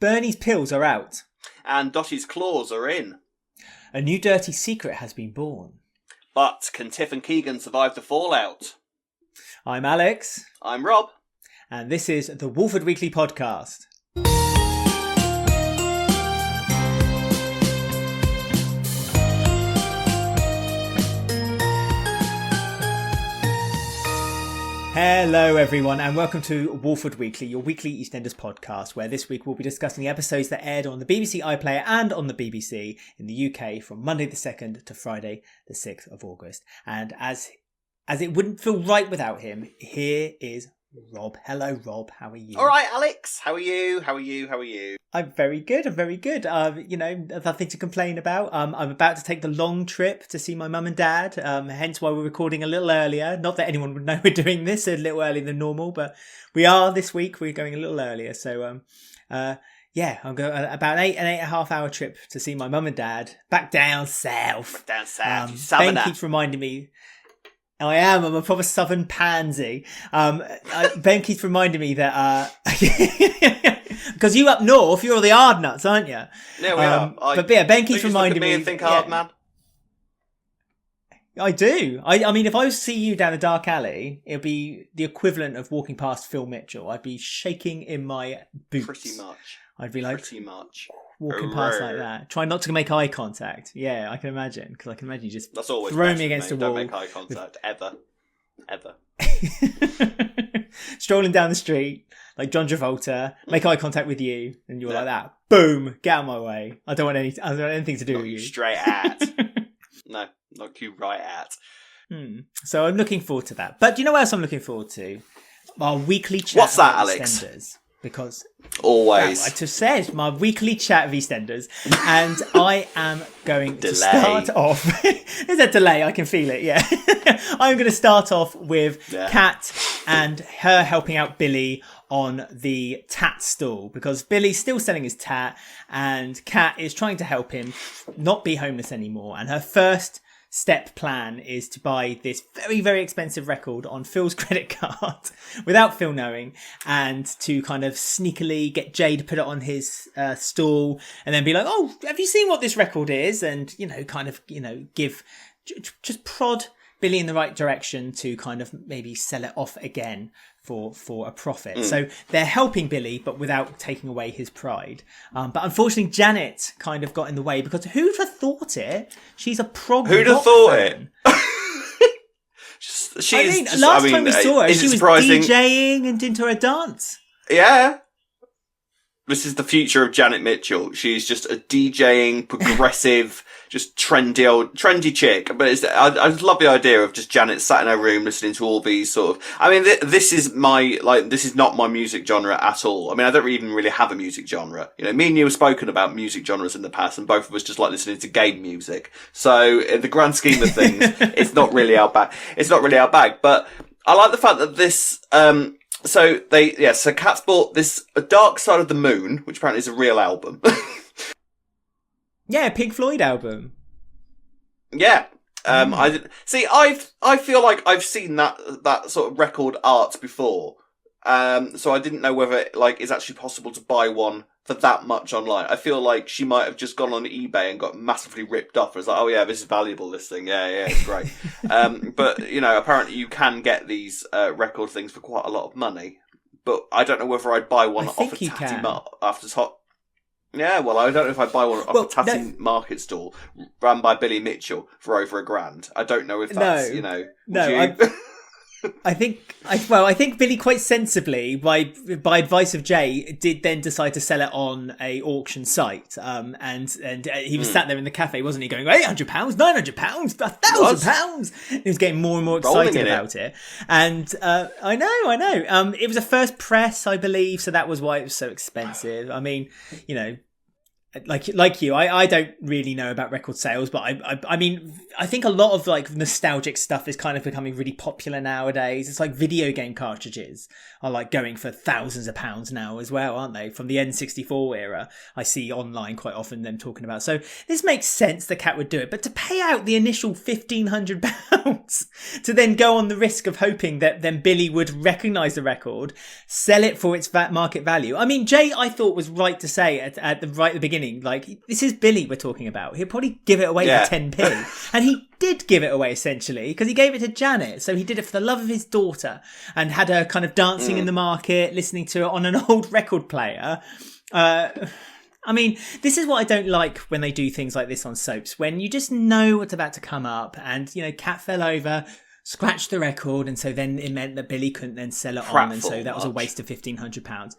Bernie's pills are out. And Dotty's claws are in. A new dirty secret has been born. But can Tiff and Keegan survive the fallout? I'm Alex. I'm Rob. And this is the Walford Weekly Podcast. Hello everyone and welcome to Walford Weekly, your weekly EastEnders podcast, where this week we'll be discussing the episodes that aired on the BBC iPlayer and on the BBC in the UK from Monday the 2nd to Friday the 6th of August. And as it wouldn't feel right without him, here is Rob. Hello Rob, how are you? All right, Alex, how are you? I'm very good. Nothing to complain about. I'm about to take the long trip to see my mum and dad, hence why we're recording a little earlier. Not that anyone would know we're doing this a little earlier than normal, but we are this week. We're going a little earlier. So, I'm going about an 8.5 hour trip to see my mum and dad back down south. Ben keeps reminding me. I'm a proper southern pansy. Ben keeps reminding me that because you up north, you're all the hard nuts, aren't you? Yeah, we are. Ben keeps reminding me. And think hard, man. I do. I mean, if I was to see you down a dark alley, it'd be the equivalent of walking past Phil Mitchell. I'd be shaking in my boots. Pretty much. I'd be like, pretty much walking past like that. Try not to make eye contact. Yeah, I can imagine. Because I can imagine you just That's always throw me against the wall. Don't make eye contact, ever. Strolling down the street like John Travolta, make eye contact with you, and you're like that. Boom! Get out of my way. I don't want anything to do with you. Straight at. No, not you right at. So I'm looking forward to that. But do you know what else I'm looking forward to? Our weekly chat. What's that, of Alex? EastEnders. Because always, I just said my weekly chat of EastEnders, and I am going to start off. There's a delay, I can feel it. Yeah, I'm going to start off with Kat and her helping out Billy on the tat stall because Billy's still selling his tat, and Kat is trying to help him not be homeless anymore. And her first step plan is to buy this very, very expensive record on Phil's credit card without Phil knowing, and to kind of sneakily get Jay to put it on his stall and then be like, oh, have you seen what this record is? And, just prod Billy in the right direction to kind of maybe sell it off again for a profit. So they're helping Billy, but without taking away his pride. But unfortunately, Janet kind of got in the way because who'd have thought it? She's a prog. Who'd have thought it? Last time we saw her, she was DJing and into her dance. Yeah. This is the future of Janet Mitchell. She's just a DJing, progressive, just trendy chick. But I just love the idea of just Janet sat in her room listening to all these sort of. I mean, this is not my music genre at all. I mean, I don't even really have a music genre. You know, me and you have spoken about music genres in the past, and both of us just like listening to game music. So, in the grand scheme of things, it's not really our bag. But I like the fact that this. So Kat's bought this A Dark Side of the Moon, which apparently is a real album. Yeah, Pink Floyd album. Yeah. I feel like I've seen that sort of record art before. So I didn't know whether it's actually possible to buy one for that much online. I feel like she might have just gone on eBay and got massively ripped off. It's like, oh yeah, this is valuable, this thing. Yeah, it's great. But, apparently you can get these record things for quite a lot of money. But I don't know whether I'd buy one off a tatty after top. Yeah, well, I don't know if I'd buy one off a tatty market stall run by Billy Mitchell for over $1,000. I don't know if that's, I think Billy quite sensibly, by advice of Jay, did then decide to sell it on a auction site. And he was sat there in the cafe, wasn't he, going £800, £900, £1,000. He was getting more and more excited about it. And I know. It was a first press, I believe, so that was why it was so expensive. I mean, like you, I don't really know about record sales, but I mean, I think a lot of like nostalgic stuff is kind of becoming really popular nowadays. It's like video game cartridges are like going for thousands of pounds now as well, aren't they? From the N64 era, I see online quite often them talking about. So this makes sense the cat would do it, but to pay out the initial £1,500 to then go on the risk of hoping that then Billy would recognise the record, sell it for its market value. I mean, Jay, I thought was right to say at the beginning, like, this is Billy we're talking about. He'll probably give it away for 10p. And he did give it away, essentially, because he gave it to Janet. So he did it for the love of his daughter and had her kind of dancing in the market, listening to it on an old record player. I mean, this is what I don't like when they do things like this on soaps, when you just know what's about to come up and, you know, Cat fell over, scratched the record, and so then it meant that Billy couldn't then sell it on, and so that was a waste of £1,500.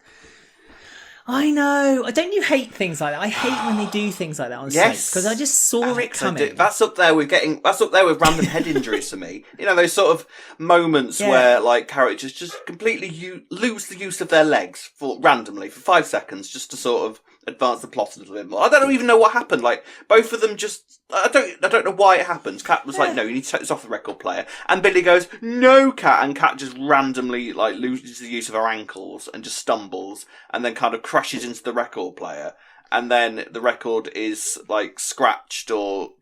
I know. Don't you hate things like that? I hate when they do things like that on soaps, because I just saw it coming. That's up there with random head injuries for me. You know, those sort of moments where like characters just completely lose the use of their legs randomly for 5 seconds just to sort of advance the plot a little bit more. I don't even know what happened. Like, both of them just, I don't know why it happens. Cat was like, no, you need to take this off the record player. And Billy goes, no, Cat. And Cat just randomly, like, loses the use of her ankles and just stumbles and then kind of crashes into the record player. And then the record is, like, scratched or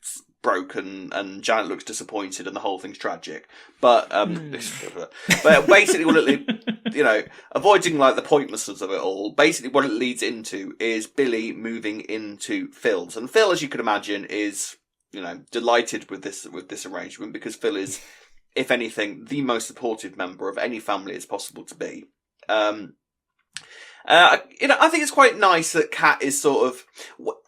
broken, and Janet looks disappointed, and the whole thing's tragic. But but basically, what it, avoiding like the pointlessness of it all, basically what it leads into is Billy moving into Phil's, and Phil, as you can imagine, is delighted with this arrangement, because Phil is, if anything, the most supportive member of any family it's possible to be. I think it's quite nice that Cat is sort of,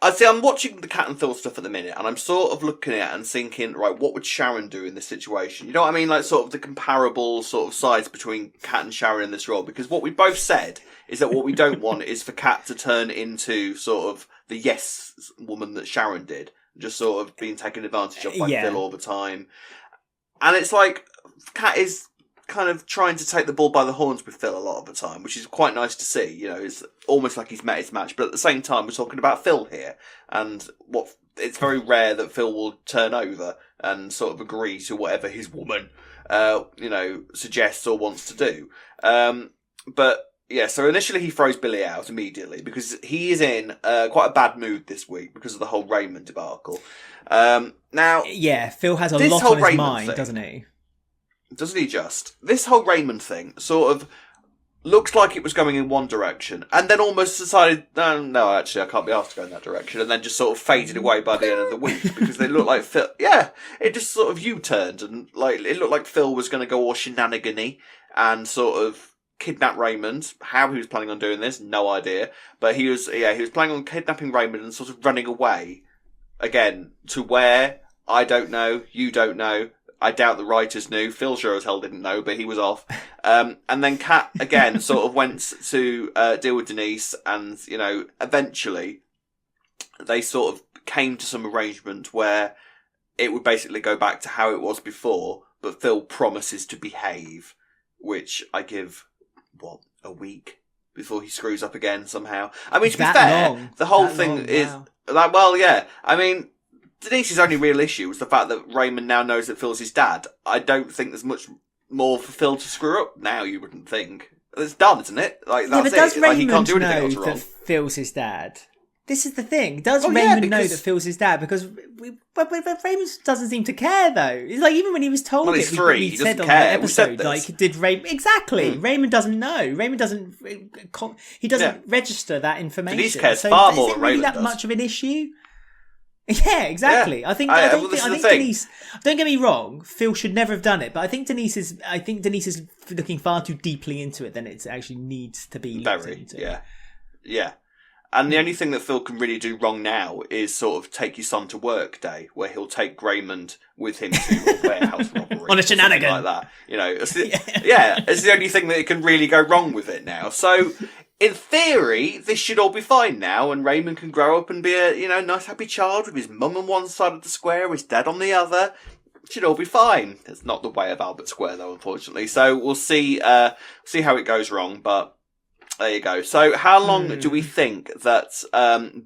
I'm watching the Cat and Phil stuff at the minute, and I'm sort of looking at it and thinking, right, what would Sharon do in this situation? You know what I mean? Like, sort of the comparable sort of sides between Cat and Sharon in this role, because what we both said is that what we don't want is for Cat to turn into sort of the yes woman that Sharon did, just sort of being taken advantage of by Phil all the time. And it's like, Cat is kind of trying to take the bull by the horns with Phil a lot of the time, which is quite nice to see. You know, it's almost like he's met his match, but at the same time, we're talking about Phil here, and it's very rare that Phil will turn over and sort of agree to whatever his woman, suggests or wants to do. But yeah, so initially he throws Billy out immediately because he is in quite a bad mood this week because of the whole Raymond debacle. Now, yeah, Phil has a lot on his mind, doesn't he? Doesn't he just? This whole Raymond thing sort of looks like it was going in one direction, and then almost decided, no, actually, I can't be asked to go in that direction, and then just sort of faded away by the end of the week, because they looked like Phil, it just sort of U-turned, and like it looked like Phil was going to go all shenanigan-y and sort of kidnap Raymond. How he was planning on doing this, no idea, but he was planning on kidnapping Raymond and sort of running away, again, to where, I don't know, you don't know. I doubt the writers knew. Phil sure as hell didn't know, but he was off. And then Kat, again, sort of went to deal with Denise, and, eventually they sort of came to some arrangement where it would basically go back to how it was before, but Phil promises to behave, which I give, a week before he screws up again somehow. I mean, to be fair, the whole thing is, like, I mean, Denise's only real issue was the fact that Raymond now knows that Phil's his dad. I don't think there's much more for Phil to screw up now, you wouldn't think. It's done, isn't it? Like, that's but does it. Raymond he can't do anything know else wrong. that Phil's his dad? This is the thing. Does Raymond know that Phil's his dad? Because but Raymond doesn't seem to care, though. It's like, even when he was told he's three. He said on the episode, like, did Raymond... Exactly. Raymond doesn't know. Raymond doesn't... He doesn't register that information. Denise cares far more than Raymond does. Is it really that much of an issue? Yeah, exactly. I think Denise. Don't get me wrong. Phil should never have done it, but I think Denise is looking far too deeply into it than it actually needs to be looked into. Yeah. And the only thing that Phil can really do wrong now is sort of take his son to work day, where he'll take Raymond with him to a warehouse robbery on a shenanigan like that. It's the only thing that can really go wrong with it now. So, in theory, this should all be fine now, and Raymond can grow up and be a nice happy child with his mum on one side of the square, his dad on the other. It should all be fine. It's not the way of Albert Square, though, unfortunately. So we'll see how it goes wrong, but There you go. So how long do we think that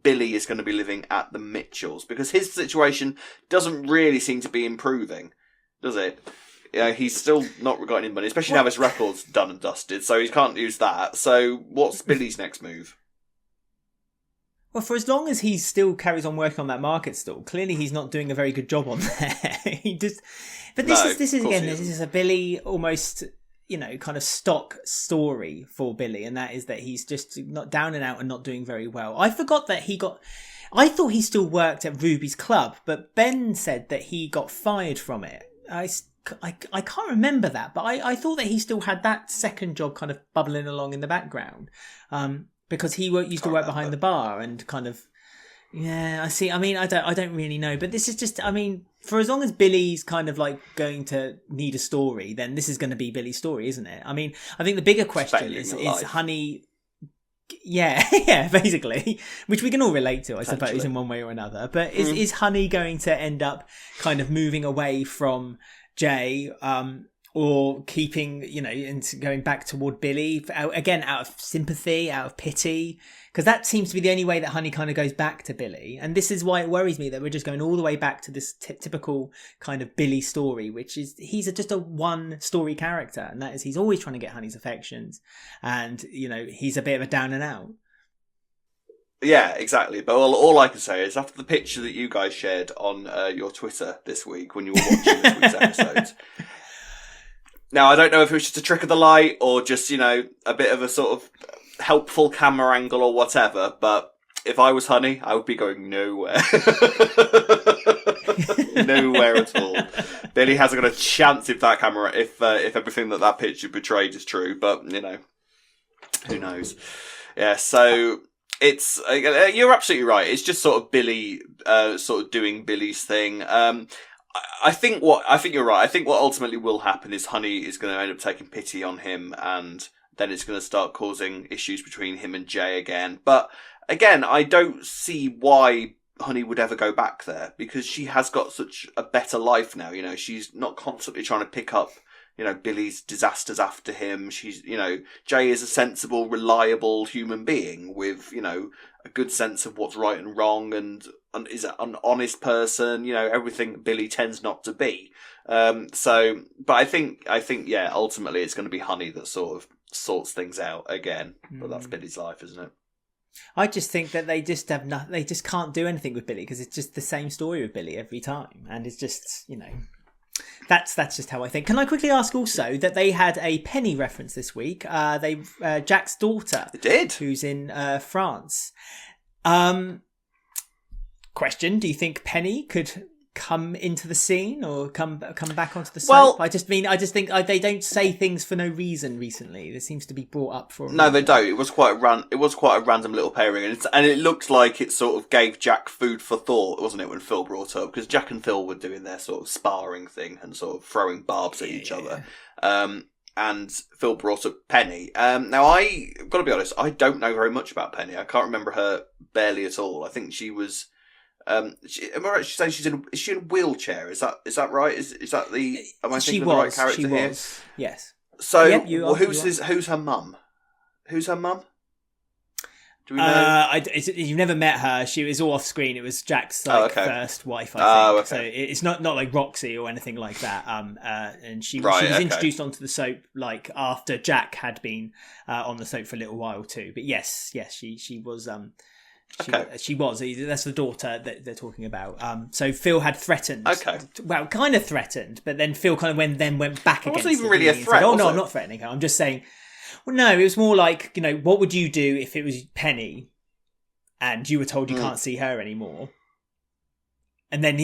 Billy is going to be living at the Mitchells? Because his situation doesn't really seem to be improving, does it? Yeah, he's still not got any money, especially now his record's done and dusted, so he can't use that. So what's Billy's next move? Well, for as long as he still carries on working on that market stall, clearly he's not doing a very good job on there. But this is a Billy almost, kind of stock story for Billy, and that is that he's just not down and out and not doing very well. I forgot that I thought he still worked at Ruby's club, but Ben said that he got fired from it. I can't remember that, but I thought that he still had that second job kind of bubbling along in the background. Because he used to work behind the bar and kind of, I see. I mean, I don't really know, but this is just, for as long as Billy's kind of like going to need a story, then this is going to be Billy's story, isn't it? I mean, I think the bigger question is Honey. Yeah, basically, which we can all relate to, I suppose, in one way or another. But is Honey going to end up kind of moving away from Jay? Or keeping, and going back toward Billy, again, out of sympathy, out of pity. Because that seems to be the only way that Honey kind of goes back to Billy. And this is why it worries me that we're just going all the way back to this typical kind of Billy story, which is he's just a one-story character. And that is he's always trying to get Honey's affections. And, he's a bit of a down and out. Yeah, exactly. But all I can say is after the picture that you guys shared on your Twitter this week when you were watching this week's episode... Now, I don't know if it was just a trick of the light or just, a bit of a sort of helpful camera angle or whatever, but if I was Honey, I would be going nowhere. Nowhere at all. Billy hasn't got a chance if that camera, if everything that picture portrayed is true, but, who knows. Yeah, so... It's you're absolutely right. It's just sort of Billy, sort of doing Billy's thing. I think you're right. I think what ultimately will happen is Honey is going to end up taking pity on him, and then it's going to start causing issues between him and Jay again. But again, I don't see why Honey would ever go back there, because she has got such a better life now. She's not constantly trying to pick up, Billy's disasters after him. She's, Jay is a sensible, reliable human being with, a good sense of what's right and wrong, and is an honest person, everything Billy tends not to be. But I think, yeah, ultimately it's going to be Honey that sort of sorts things out again. But that's Billy's life, isn't it? I just think that they just have nothing. They just can't do anything with Billy because it's just the same story with Billy every time, and it's just, That's just how I think. Can I quickly ask also that they had a Penny reference this week? Jack's daughter, they did, who's in France. Question: do you think Penny could come into the scene or come back onto the soap? Well, I just think they don't say things for no reason recently. This seems to be brought up for. No, they don't. It was quite a random little pairing, and it looked like it sort of gave Jack food for thought, wasn't it? When Phil brought up, because Jack and Phil were doing their sort of sparring thing and sort of throwing barbs at each other. And Phil brought up Penny. Now I've got to be honest, I don't know very much about Penny. I can't remember her barely at all. I think she was. Am I right saying is she in a wheelchair? Is that right? Is that the? Am I thinking of the right character here? Was. Yes. So who's her mum? Who's her mum? Do we know? You've never met her. She was all off screen. It was Jack's first wife, I think. Okay. So it's not like Roxy or anything like that. And she was introduced onto the soap like after Jack had been on the soap for a little while too. But yes, she was. She was. That's the daughter that they're talking about. So Phil had threatened. Okay. Well, kind of threatened, but then Phil kind of went back against it. It wasn't even really a threat. Said, no, I'm not threatening her. I'm just saying. Well, no, it was more like, what would you do if it was Penny, and you were told you can't see her anymore? And then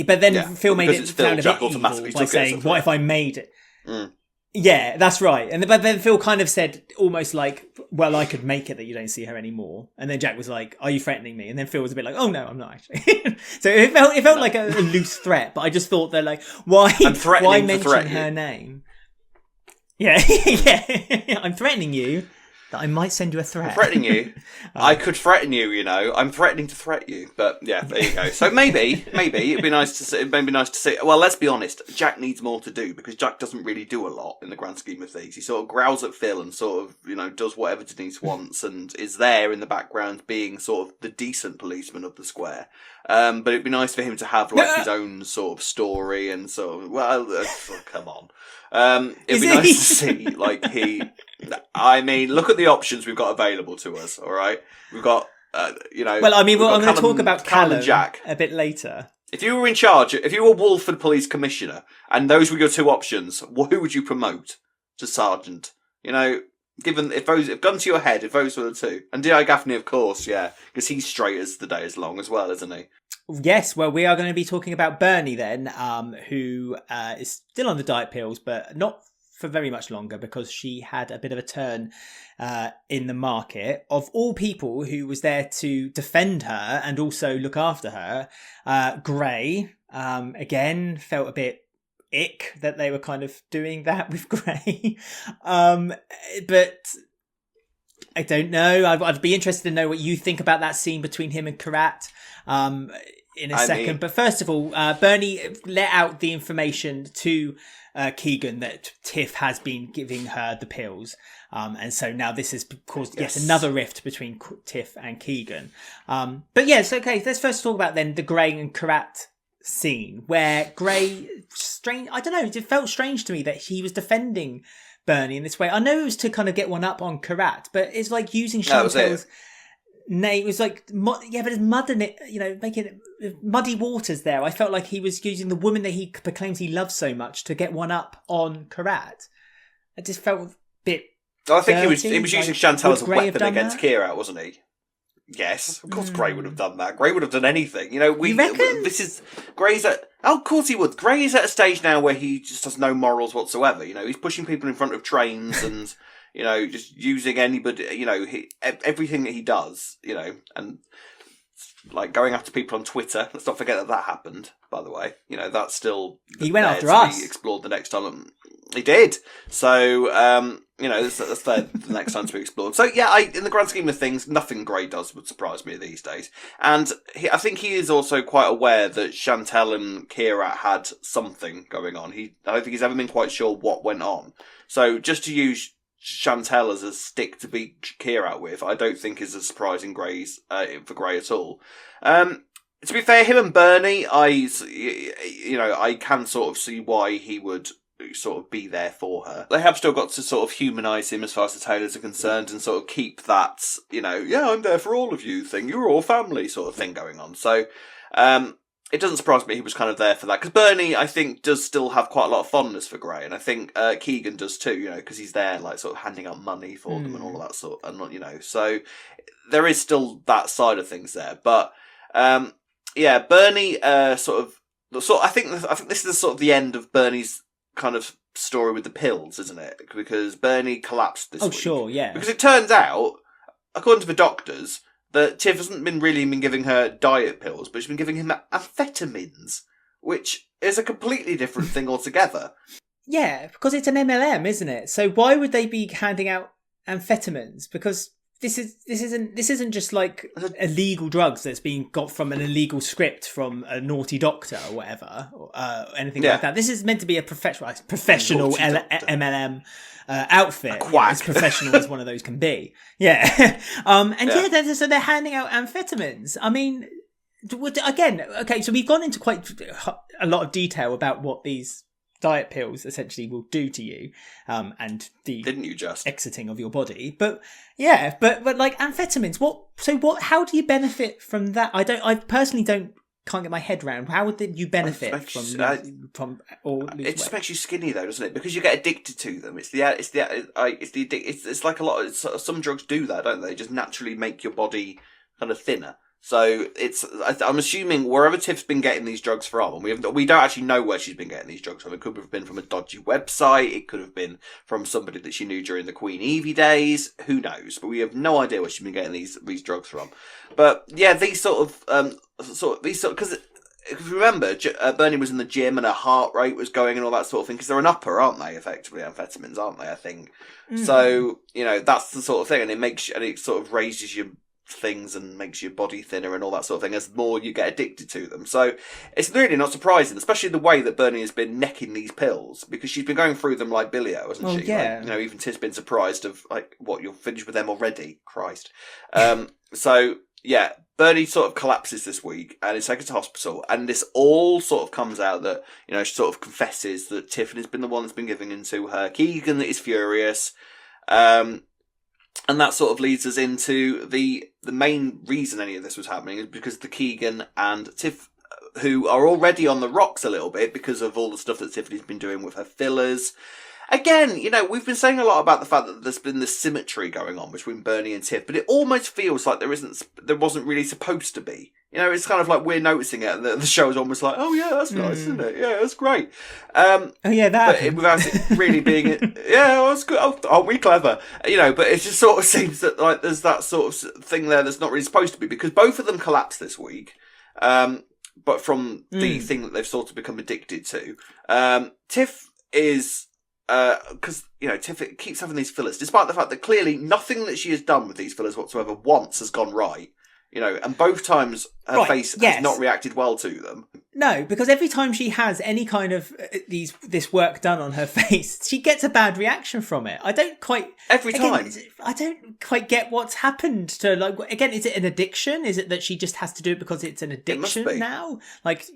Phil made it sound a bit evil by saying, "What if I made it?" Mm. Yeah, that's right. But then Phil kind of said almost like, well, I could make it that you don't see her anymore. And then Jack was like, are you threatening me? And then Phil was a bit like, oh, no, I'm not actually. So it felt like a loose threat. But I just thought they're like, why mention her name? Yeah, yeah, I'm threatening you. that I might send you a threat. I'm threatening you. I could threaten you, you know. I'm threatening to threat you. But yeah, there you go. So maybe it'd be nice to see. Maybe nice to see. Well, let's be honest. Jack needs more to do because Jack doesn't really do a lot in the grand scheme of things. He sort of growls at Phil and sort of, you know, does whatever Denise wants and is there in the background being sort of the decent policeman of the square. But it'd be nice for him to have like his own sort of story and sort of, come on. It'd be nice to see like I mean, look at the options we've got available to us. All right, we've got you know. Well, I mean, I'm going to talk about Callum and Jack a bit later. If you were in charge, if you were Walford Police Commissioner, and those were your two options, who would you promote to sergeant? You know, given if gun to your head, if those were the two, and D.I. Gaffney, of course, yeah, because he's straight as the day is long as well, isn't he? Yes, well, we are going to be talking about Bernie then, who is still on the diet pills, but not for very much longer because she had a bit of a turn in the market. Of all people who was there to defend her and also look after her, Gray, again, felt a bit ick that they were kind of doing that with Gray. But I don't know. I'd be interested to know what you think about that scene between him and Kheerat. In a second. But first of all, Bernie let out the information to Keegan that Tiff has been giving her the pills. And so now this has caused yet another rift between Tiff and Keegan. But yes, okay, let's first talk about then the Gray and Kheerat scene where Gray, I don't know, it felt strange to me that he was defending Bernie in this way. I know it was to kind of get one up on Kheerat, but it's like using Chantel's name. It was like, but it's mud in it, you know, making it muddy waters there. I felt like he was using the woman that he proclaims he loves so much to get one up on Kheerat. I just felt a bit I think dirty. he was using Chantel as a weapon against Kheerat, wasn't he? Yes, of course Gray would have done that. Gray would have done anything. You know, You reckon? this is Gray's at. Oh, of course he would. Gray is at a stage now where he just has no morals whatsoever. You know, he's pushing people in front of trains and you know, just using anybody. You know, everything that he does. You know, and like going after people on Twitter. Let's not forget that happened. By the way, you know that's still he went after us. Be explored the next time. He did. So, you know, that's the next time to be explored. So, yeah, in the grand scheme of things, nothing Gray does would surprise me these days. And I think he is also quite aware that Chantel and Kheerat had something going on. I don't think he's ever been quite sure what went on. So, just to use Chantel as a stick to beat Kheerat with, I don't think is a surprise for Gray at all. To be fair, him and Bernie, I can sort of see why he would sort of be there for her. They have still got to sort of humanise him as far as the Taylors are concerned and sort of keep that, you know, yeah, I'm there for all of you thing, you're all family sort of thing going on. So, it doesn't surprise me he was kind of there for that. Because Bernie, I think, does still have quite a lot of fondness for Gray. And I think Keegan does too, you know, because he's there, like, sort of handing out money for them and all of that sort. And, you know, so there is still that side of things there. But, yeah, Bernie I think this is sort of the end of Bernie's kind of story with the pills, isn't it? Because Bernie collapsed this week. Oh, sure, yeah. Because it turns out, according to the doctors, that Tiff hasn't been giving her diet pills, but she's been giving him amphetamines, which is a completely different thing altogether. Yeah, because it's an MLM, isn't it? So why would they be handing out amphetamines? Because this isn't just like illegal drugs that's being got from an illegal script from a naughty doctor or whatever, or anything like that. This is meant to be a professional MLM outfit, as professional as one of those can be. Yeah, so they're handing out amphetamines. I mean, again, okay, so we've gone into quite a lot of detail about what these diet pills essentially will do to you, and the didn't you just exiting of your body, but like amphetamines, how do you benefit from that? I personally can't get my head around how would you benefit from it just makes you skinny though, doesn't it? Because you get addicted to them. It's like a lot of some drugs do that, don't they? Just naturally make your body kind of thinner. So I'm assuming wherever Tiff's been getting these drugs from, and we don't actually know where she's been getting these drugs from. It could have been from a dodgy website. It could have been from somebody that she knew during the Queen Evie days. Who knows? But we have no idea where she's been getting these drugs from. But yeah, these because if you remember, Bernie was in the gym and her heart rate was going and all that sort of thing, because they're an upper, aren't they, effectively, amphetamines, aren't they, I think. So, that's the sort of thing, and it sort of raises your things and makes your body thinner and all that sort of thing as more you get addicted to them. So it's really not surprising, especially the way that Bernie has been necking these pills, because she's been going through them like Billio, hasn't she? Yeah. Like, even Tiff's been surprised of, like, what, you're finished with them already? Christ. So, yeah, Bernie sort of collapses this week and is taken to hospital, and this all sort of comes out that, she sort of confesses that Tiffany's been the one that's been giving in to her. Keegan is furious. And that sort of leads us into the main reason any of this was happening is because the Keegan and Tiff, who are already on the rocks a little bit because of all the stuff that Tiffany's been doing with her fillers. Again, we've been saying a lot about the fact that there's been this symmetry going on between Bernie and Tiff, but it almost feels like there wasn't really supposed to be. It's kind of like we're noticing it, and the show is almost like, oh yeah, that's nice, isn't it? Yeah, that's great. Oh yeah, that. But without it really being, yeah, well, that's good. Oh, aren't we clever? But it just sort of seems that like there's that sort of thing there that's not really supposed to be, because both of them collapsed this week. But from the thing that they've sort of become addicted to, Tiff is. Because, Tiff keeps having these fillers, despite the fact that clearly nothing that she has done with these fillers whatsoever once has gone right. And both times her face has not reacted well to them. No, because every time she has any kind of this work done on her face, she gets a bad reaction from it. I don't quite... Every time. I don't quite get what's happened to, like, again, is it an addiction? Is it that she just has to do it because it's an addiction now? Like...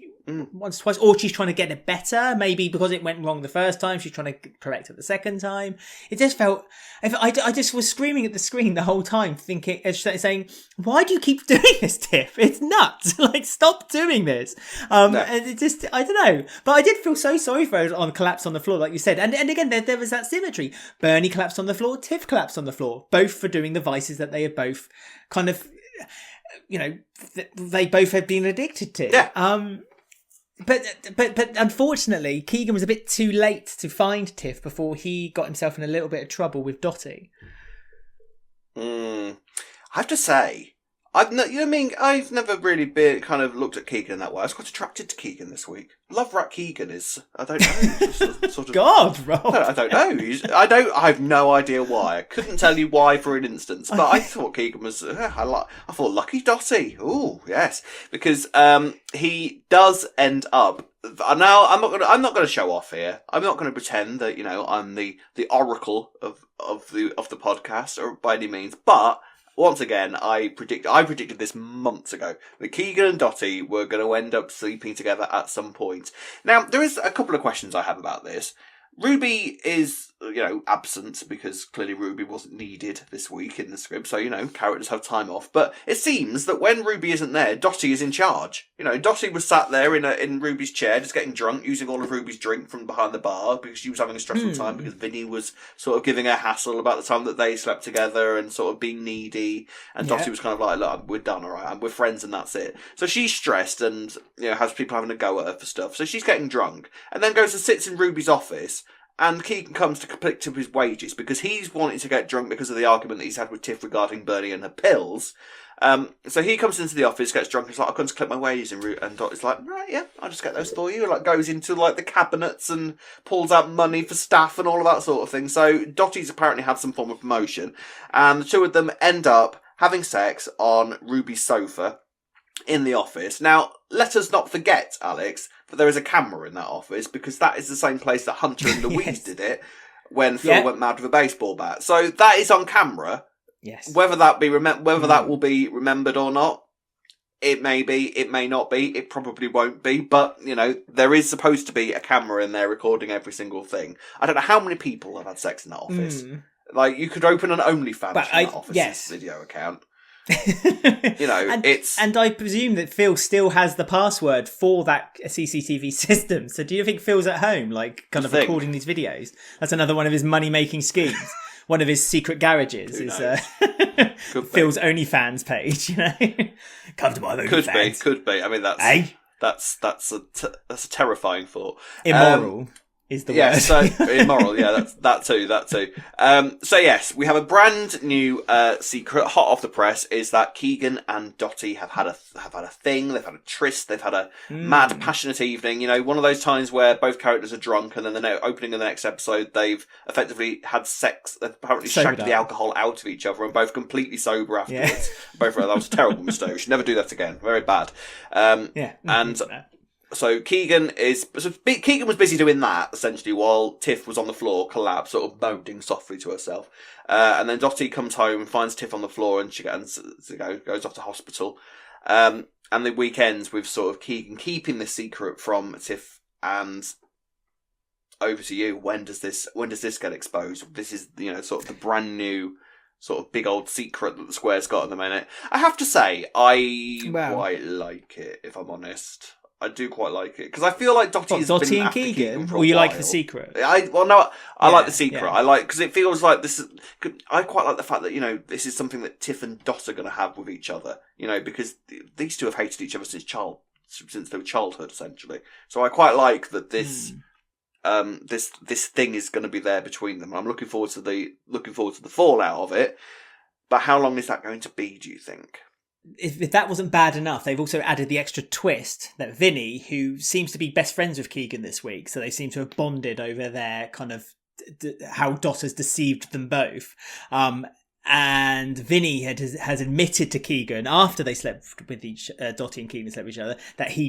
once, twice, or she's trying to get it better. Maybe because it went wrong the first time, she's trying to correct it the second time. It just felt. I just was screaming at the screen the whole time, thinking, saying, "Why do you keep doing this, Tiff? It's nuts! Like, stop doing this." And it just, I don't know. But I did feel so sorry for her on collapse on the floor, like you said. And again, there was that symmetry. Bernie collapsed on the floor. Tiff collapsed on the floor. Both for doing the vices that they had both kind of, they both had been addicted to. Yeah. But unfortunately, Keegan was a bit too late to find Tiff before he got himself in a little bit of trouble with Dotty. I have to say, I've never really been kind of looked at Keegan in that way. I was quite attracted to Keegan this week. Love Rat Keegan is, I don't know, just sort of. God, Rob. I don't know. I have no idea why. I couldn't tell you why for an instance, but I thought Keegan was. I thought lucky Dotty. Oh yes, because he does end up. Now I'm not going to show off here. I'm not going to pretend that I'm the oracle of the podcast or by any means, but. Once again, I predicted this months ago that Keegan and Dotty were going to end up sleeping together at some point. Now, there is a couple of questions I have about this. Ruby is, absent because clearly Ruby wasn't needed this week in the script. So, characters have time off. But it seems that when Ruby isn't there, Dotty is in charge. Dotty was sat there in Ruby's chair, just getting drunk, using all of Ruby's drink from behind the bar because she was having a stressful time because Vinny was sort of giving her hassle about the time that they slept together and sort of being needy. And Dotty was kind of like, look, we're done, all right, we're friends and that's it. So she's stressed and, has people having a go at her for stuff. So she's getting drunk and then goes and sits in Ruby's office. And Keegan comes to collect up his wages because he's wanting to get drunk because of the argument that he's had with Tiff regarding Bernie and her pills. So he comes into the office, gets drunk, and he's like, I've gone to collect my wages. And Dotty's like, right, yeah, I'll just get those for you. Like, goes into, like, the cabinets and pulls out money for staff and all of that sort of thing. So Dotty's apparently had some form of promotion. And the two of them end up having sex on Ruby's sofa in the office. Now, let us not forget, Alex, that there is a camera in that office because that is the same place that Hunter and Louise did it when Phil went mad with a baseball bat. So that is on camera. Yes. Whether that will be remembered or not, it may be, it may not be, it probably won't be, but, there is supposed to be a camera in there recording every single thing. I don't know how many people have had sex in that office. Like, you could open an OnlyFans from that office's video account. And I presume that Phil still has the password for that CCTV system. So do you think Phil's at home, like, kind of recording these videos? That's another one of his money-making schemes. One of his secret garages is Phil's OnlyFans page. Come to my OnlyFans. Could be. I mean, that's a terrifying thought. Immoral. is the yeah, word. so immoral. Yeah, that too. So yes, we have a brand new secret, hot off the press, is that Keegan and Dotty have had a thing. They've had a tryst. They've had a mad, passionate evening. You know, one of those times where both characters are drunk, and then the opening of the next episode, they've effectively had sex. They've apparently shagged the alcohol out of each other, and both completely sober afterwards. Yeah. Both that was a terrible mistake. We should never do that again. Very bad. And. So Keegan was busy doing that, essentially, while Tiff was on the floor, collapsed, sort of moaning softly to herself. And then Dotty comes home and finds Tiff on the floor, and she goes off to hospital. And the weekends with sort of Keegan keeping this secret from Tiff. And over to you. When does this get exposed? This is, sort of the brand new sort of big old secret that the Square's got at the minute. I have to say, I quite like it, if I'm honest. I do quite like it because I feel like Dotty and Keegan for a while. You like the secret? I like the secret. Yeah. I like because it feels like this is. I quite like the fact that this is something that Tiff and Dot are going to have with each other. Because these two have hated each other since their childhood, essentially. So I quite like that this this thing is going to be there between them. I'm looking forward to the fallout of it. But how long is that going to be? Do you think? If that wasn't bad enough, they've also added the extra twist that Vinny, who seems to be best friends with Keegan this week, so they seem to have bonded over their kind of how Dot has deceived them both. And Vinny has admitted to Keegan after they slept with Dotty and Keegan slept with each other that he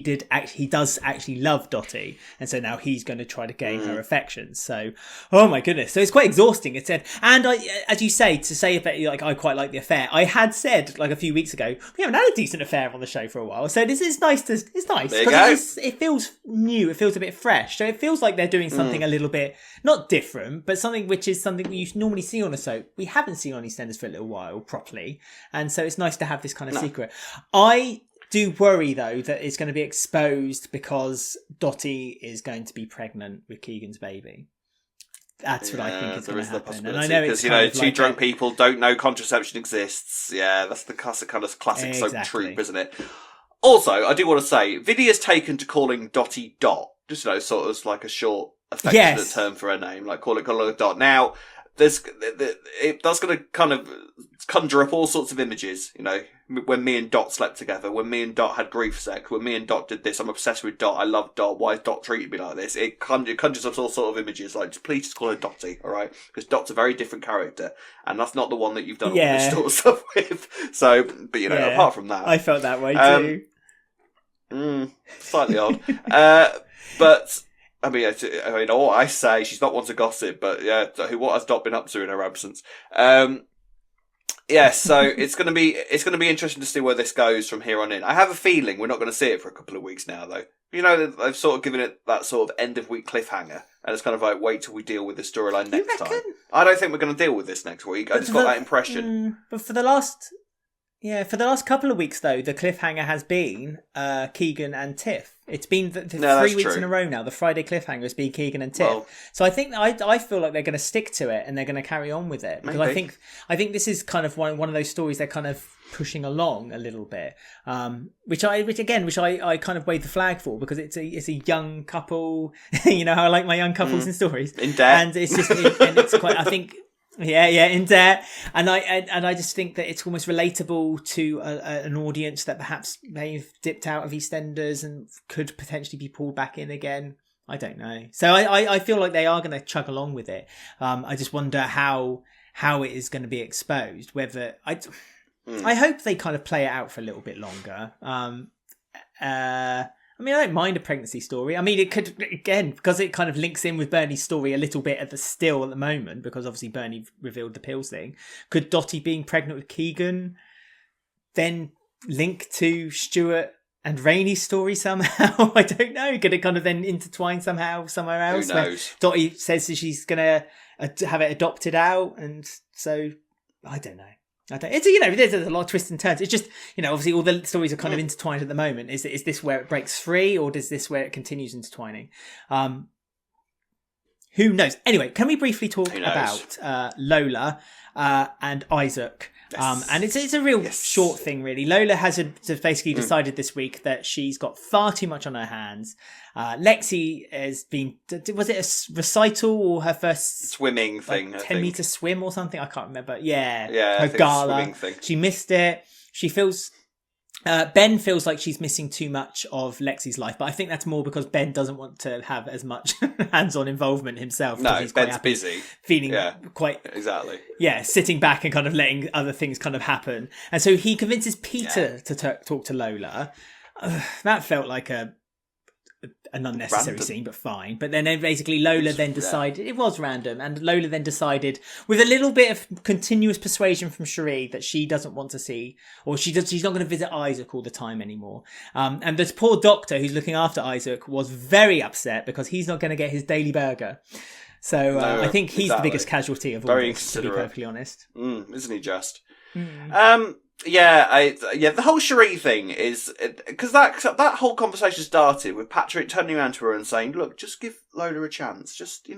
does actually love Dotty, and so now he's going to try to gain her affections. So, oh my goodness! So it's quite exhausting. It said, and as you say, that I quite like the affair. I had said like a few weeks ago we haven't had a decent affair on the show for a while, so it's nice because it feels new. It feels a bit fresh. So it feels like they're doing something a little bit not different, but something which is something you normally see on a soap. We haven't seen on EastEnders for a little while properly, and so it's nice to have this kind of secret. I do worry though that it's going to be exposed because Dotty is going to be pregnant with Keegan's baby. That's what I think is going to happen. And I know because two drunk people don't know contraception exists. Yeah, that's the classic soap trope, isn't it? Also, I do want to say, Vinny has taken to calling Dotty Dot, just sort of like a short affectionate term for her name, like call her Dot. Now, that's going to kind of conjure up all sorts of images, when me and Dot slept together, when me and Dot had grief sex, when me and Dot did this, I'm obsessed with Dot, I love Dot, why is Dot treating me like this? It conjures up all sort of images, like, please just call her Dotty, alright? Because Dot's a very different character, and that's not the one that you've done all this sort of stuff with. So, but apart from that. I felt that way too. Slightly odd. But... I mean, all I say, she's not one to gossip, but yeah, what has Dot been up to in her absence? So it's going to be interesting to see where this goes from here on in. I have a feeling we're not going to see it for a couple of weeks now, though. They've sort of given it that sort of end of week cliffhanger, and it's kind of like, wait till we deal with the storyline next time. I don't think we're going to deal with this next week. I just got that impression. But for the last couple of weeks, though, the cliffhanger has been Keegan and Tiff. It's been 3 weeks in a row now. The Friday cliffhanger has been Keegan and Tiff. Well, so I think I feel like they're going to stick to it and they're going to carry on with it because maybe. I think this is kind of one of those stories they're kind of pushing along a little bit, which I kind of wave the flag for because it's a young couple. You know how I like my young couples in stories. In debt. And it's just and it's quite. I think. Yeah, in debt, and I just think that it's almost relatable to an audience that perhaps they've dipped out of EastEnders and could potentially be pulled back in again. I don't know. So I feel like they are going to chug along with it. I just wonder how it is going to be exposed. Whether I hope they kind of play it out for a little bit longer. I mean, I don't mind a pregnancy story. I mean, it could, again, because it kind of links in with Bernie's story a little bit at the moment, because obviously Bernie revealed the pills thing. Could Dotty being pregnant with Keegan then link to Stuart and Rainie's story somehow? I don't know. Could it kind of then intertwine somehow somewhere else? Who knows? Dotty says that she's going to have it adopted out, and so, I don't know. It's there's a lot of twists and turns. It's just obviously all the stories are kind of intertwined at the moment. Is this where it breaks free, or is this where it continues intertwining? Who knows? Anyway, can we briefly talk about Lola and Isaac? And it's a real short thing, really. Lola has basically decided this week that she's got far too much on her hands. Lexi has been, was it a recital or her first swimming thing? 10-meter swim or something? I can't remember. Yeah, her gala. She missed it. She feels. Ben feels like she's missing too much of Lexi's life, but I think that's more because Ben doesn't want to have as much hands-on involvement himself. No, he's Ben's busy. Feeling quite... Exactly. Yeah, sitting back and kind of letting other things kind of happen. And so he convinces Peter to talk to Lola. That felt like an unnecessary scene, but fine. But then basically Lola then decided, it was random, and Lola then decided, with a little bit of continuous persuasion from Cherie, that she doesn't want to see, or she's not going to visit Isaac all the time anymore. And this poor doctor who's looking after Isaac was very upset because he's not going to get his daily burger. So I think he's the biggest casualty of all this, to be perfectly honest. Isn't he just? The whole Cherie thing is because that whole conversation started with Patrick turning around to her and saying, "Look, just give Lola a chance. Just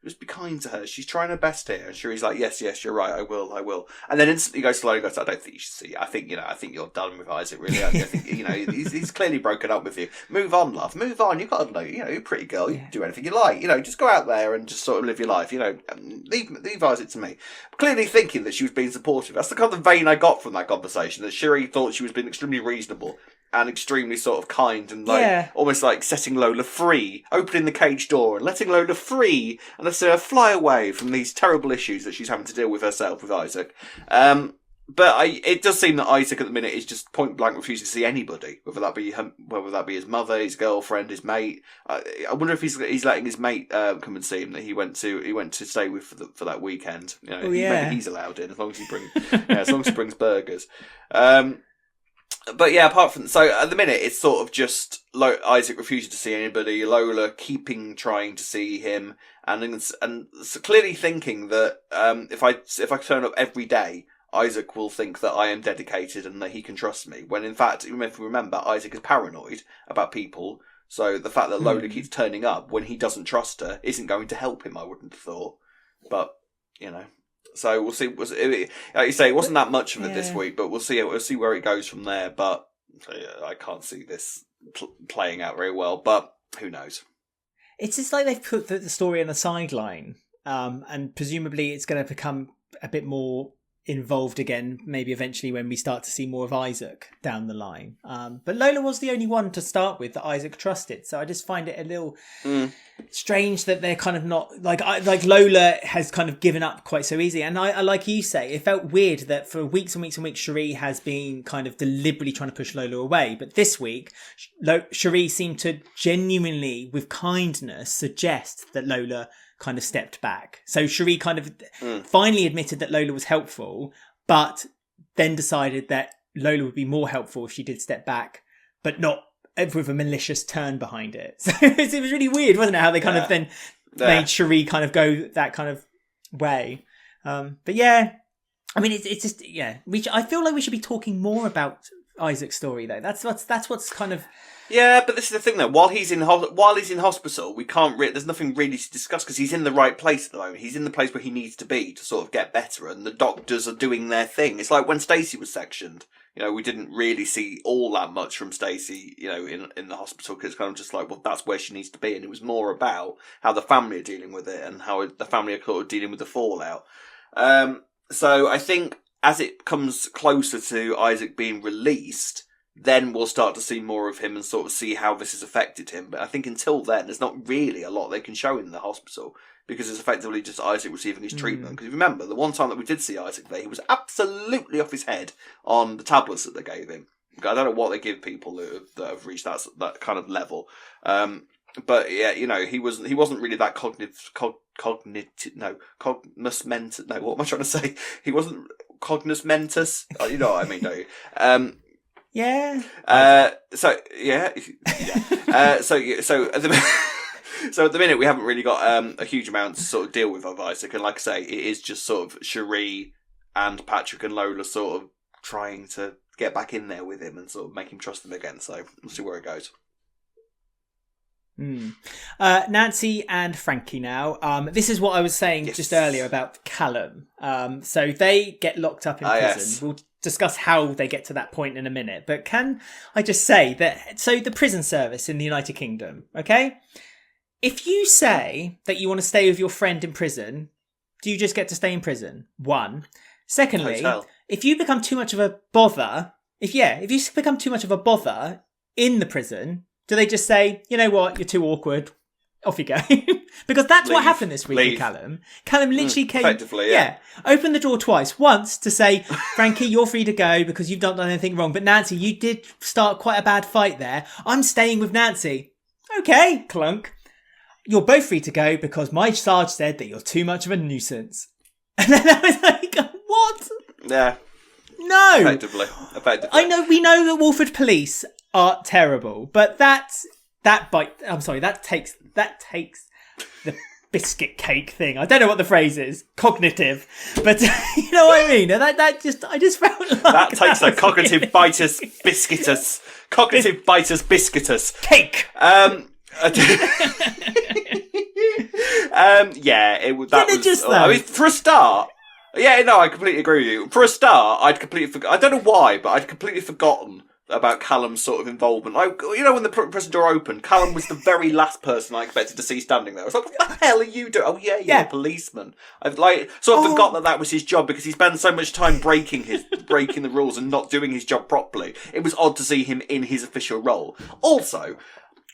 just be kind to her. She's trying her best here." And Cherie's like, "Yes, you're right. I will." And then instantly goes to Lola and goes, "I don't think you should see it. I think you're done with Isaac. Really. I think he's clearly broken up with you. Move on, love. Move on. You've got to you're a pretty girl. You can do anything you like. Just go out there and just sort of live your life. Leave Isaac to me." Clearly thinking that she was being supportive. That's the kind of vein I got from that conversation. That Cherie thought she was being extremely reasonable and extremely sort of kind and almost like setting Lola free, opening the cage door and letting Lola free and letting her fly away from these terrible issues that she's having to deal with herself with Isaac. But it does seem that Isaac at the minute is just point blank refusing to see anybody, whether that be his mother, his girlfriend, his mate. I wonder if he's letting his mate come and see him that he went to stay with for that weekend. Maybe he's allowed in as long as he brings burgers. But yeah, apart from at the minute it's sort of just Isaac refusing to see anybody, Lola trying to see him, and so clearly thinking that if I turn up every day, Isaac will think that I am dedicated and that he can trust me. When in fact, if you remember, Isaac is paranoid about people. So the fact that Lola keeps turning up when he doesn't trust her isn't going to help him, I wouldn't have thought. But so we'll see. Like you say, it wasn't that much of it this week, but we'll see. We'll see where it goes from there. But I can't see this playing out very well. But who knows? It's just like they've put the story on the sideline, and presumably it's going to become a bit more involved again, maybe eventually when we start to see more of Isaac down the line. But Lola was the only one to start with that Isaac trusted, so I just find it a little strange that they're kind of not like Lola has kind of given up quite so easy. And I like you say, it felt weird that for weeks and weeks and weeks Cherie has been kind of deliberately trying to push Lola away, but this week Cherie seemed to genuinely, with kindness, suggest that Lola kind of stepped back. So Cherie kind of finally admitted that Lola was helpful, but then decided that Lola would be more helpful if she did step back, but not with a malicious turn behind it. So it was really weird, wasn't it? How they kind of then made Cherie kind of go that kind of way. But yeah, I mean, it's just, I feel like we should be talking more about Isaac's story though. That's what's kind of... Yeah, but this is the thing though. While he's in hospital, we can't. There's nothing really to discuss because he's in the right place at the moment. He's in the place where he needs to be to sort of get better, and the doctors are doing their thing. It's like when Stacey was sectioned. We didn't really see all that much from Stacey. In the hospital, because it's kind of just like, well, that's where she needs to be, and it was more about how the family are dealing with it and how the family are sort of dealing with the fallout. So I think as it comes closer to Isaac being released, then we'll start to see more of him and sort of see how this has affected him. But I think until then, there's not really a lot they can show in the hospital because it's effectively just Isaac receiving his treatment. Because if you remember, the one time that we did see Isaac there, he was absolutely off his head on the tablets that they gave him. I don't know what they give people that have reached that kind of level. But yeah, he wasn't really that cognos mentis. No, what am I trying to say? He wasn't cognos mentis. You know what I mean, don't you? Yeah. So at the minute we haven't really got a huge amount to sort of deal with Isaac, and like I say, it is just sort of Cherie and Patrick and Lola sort of trying to get back in there with him and sort of make him trust them again. So we'll see where it goes. Nancy and Frankie now. This is what I was saying just earlier about Callum. So they get locked up in prison. Yes. We'll discuss how they get to that point in a minute. But can I just say that, so the prison service in the United Kingdom, okay? If you say that you want to stay with your friend in prison, do you just get to stay in prison? One. Secondly, if you become too much of a bother, if you become too much of a bother in the prison, do they just say, you know what, you're too awkward, off you go? Because that's what happened this week with Callum. Callum literally came, effectively, opened the door twice. Once to say, Frankie, you're free to go because you've not done anything wrong. But Nancy, you did start quite a bad fight there. I'm staying with Nancy. Okay, clunk. You're both free to go because my Sarge said that you're too much of a nuisance. And then I was like, what? Yeah. No. Effectively. We know that Walford police are terrible, but that takes the biscuit cake thing. I don't know what the phrase is. Cognitive. But you know what I mean? I just felt like that takes a cognitive bitus biscuitus. Cognitive bitus biscuitus. Cake. I mean, for a start, I completely agree with you. For a start, I don't know why, but I'd completely forgotten about Callum's sort of involvement. When the prison door opened, Callum was the very last person I expected to see standing there. I was like, what the hell are you doing? Oh yeah, you're a policeman. I've forgot that was his job because he spends so much time breaking the rules and not doing his job properly. It was odd to see him in his official role. Also,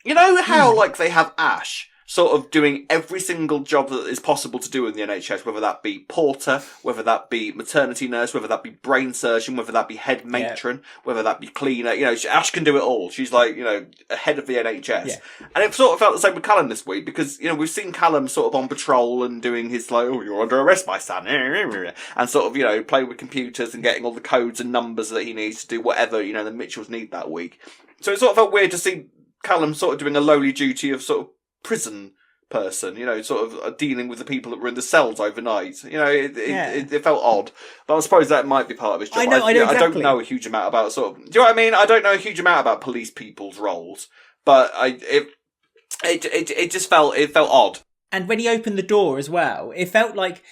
you know how they have Ash sort of doing every single job that is possible to do in the NHS, whether that be porter, whether that be maternity nurse, whether that be brain surgeon, whether that be head matron, whether that be cleaner. Ash can do it all. She's head of the NHS. Yeah. And it sort of felt the same with Callum this week because, we've seen Callum sort of on patrol and doing his you're under arrest, my son. And sort of, playing with computers and getting all the codes and numbers that he needs to do whatever, the Mitchells need that week. So it sort of felt weird to see Callum sort of doing a lowly duty of sort of prison person, sort of dealing with the people that were in the cells overnight. It felt odd, but I suppose that might be part of his job. I know exactly. I don't know a huge amount about do you know what I mean? I don't know a huge amount about police people's roles, but it just felt odd. And when he opened the door as well, it felt like,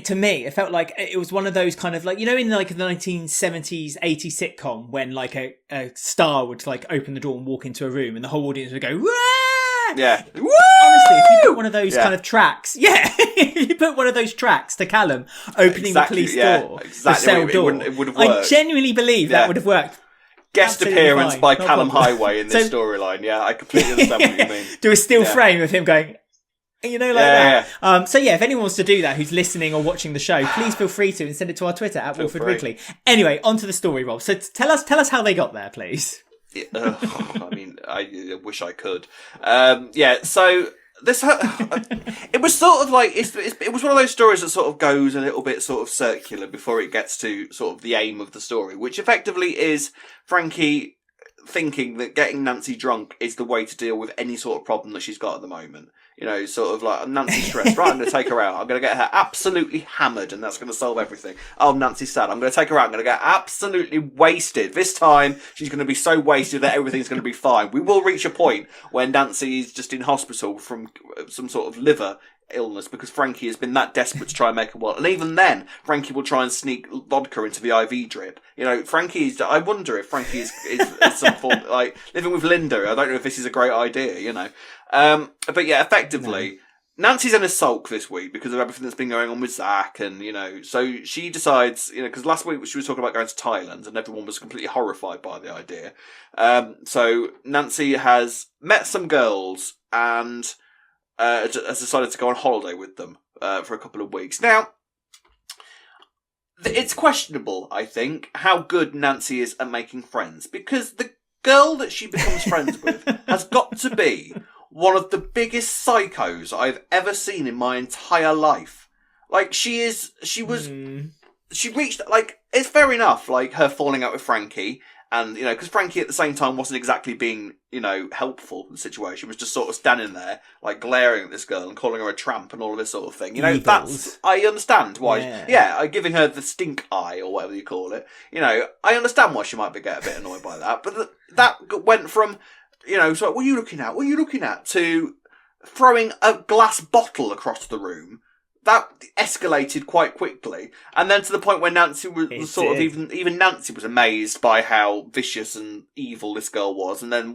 to me, it felt like it was one of those kind of in the 1970s, 80s sitcom when a star would open the door and walk into a room and the whole audience would go, "Wah!" Yeah. Woo! Honestly, if you put one of those kind of tracks, if you put one of those tracks to Callum opening the police door, the cell door, it would have worked. I genuinely believe that would have worked. Guest Absolutely appearance fine. by Callum Highway in this storyline. Yeah, I completely understand what you mean. Do a still frame of him going, that. Yeah. If anyone wants to do that, who's listening or watching the show, please feel free to and send it to our Twitter at Walford Weekly. Anyway, on to the story, Rob. So tell us how they got there, please. I mean, I wish I could. So this it was sort of it was one of those stories that sort of goes a little bit sort of circular before it gets to sort of the aim of the story, which effectively is Frankie thinking that getting Nancy drunk is the way to deal with any sort of problem that she's got at the moment. Sort of Nancy's stressed. Right, I'm going to take her out. I'm going to get her absolutely hammered and that's going to solve everything. Oh, Nancy's sad. I'm going to take her out. I'm going to get absolutely wasted. This time, she's going to be so wasted that everything's going to be fine. We will reach a point where Nancy is just in hospital from some sort of liver illness because Frankie has been that desperate to try and make her well. And even then, Frankie will try and sneak vodka into the IV drip. I wonder if Frankie is some form, living with Linda. I don't know if this is a great idea, But yeah, effectively, Nancy's in a sulk this week because of everything that's been going on with Zack and, so she decides, because last week she was talking about going to Thailand and everyone was completely horrified by the idea. So Nancy has met some girls and has decided to go on holiday with them for a couple of weeks. Now, it's questionable, I think, how good Nancy is at making friends because the girl that she becomes friends with has got to be one of the biggest psychos I've ever seen in my entire life. She reached, it's fair enough, her falling out with Frankie, and, because Frankie at the same time wasn't exactly being, helpful in the situation. She was just sort of standing there, glaring at this girl and calling her a tramp and all of this sort of thing. I understand why, giving her the stink eye or whatever you call it. I understand why she might get a bit annoyed by that, but that went from so what are you looking at? What are you looking at? To throwing a glass bottle across the room. That escalated quite quickly. And then to the point where Nancy was sort of, even Nancy was amazed by how vicious and evil this girl was. And then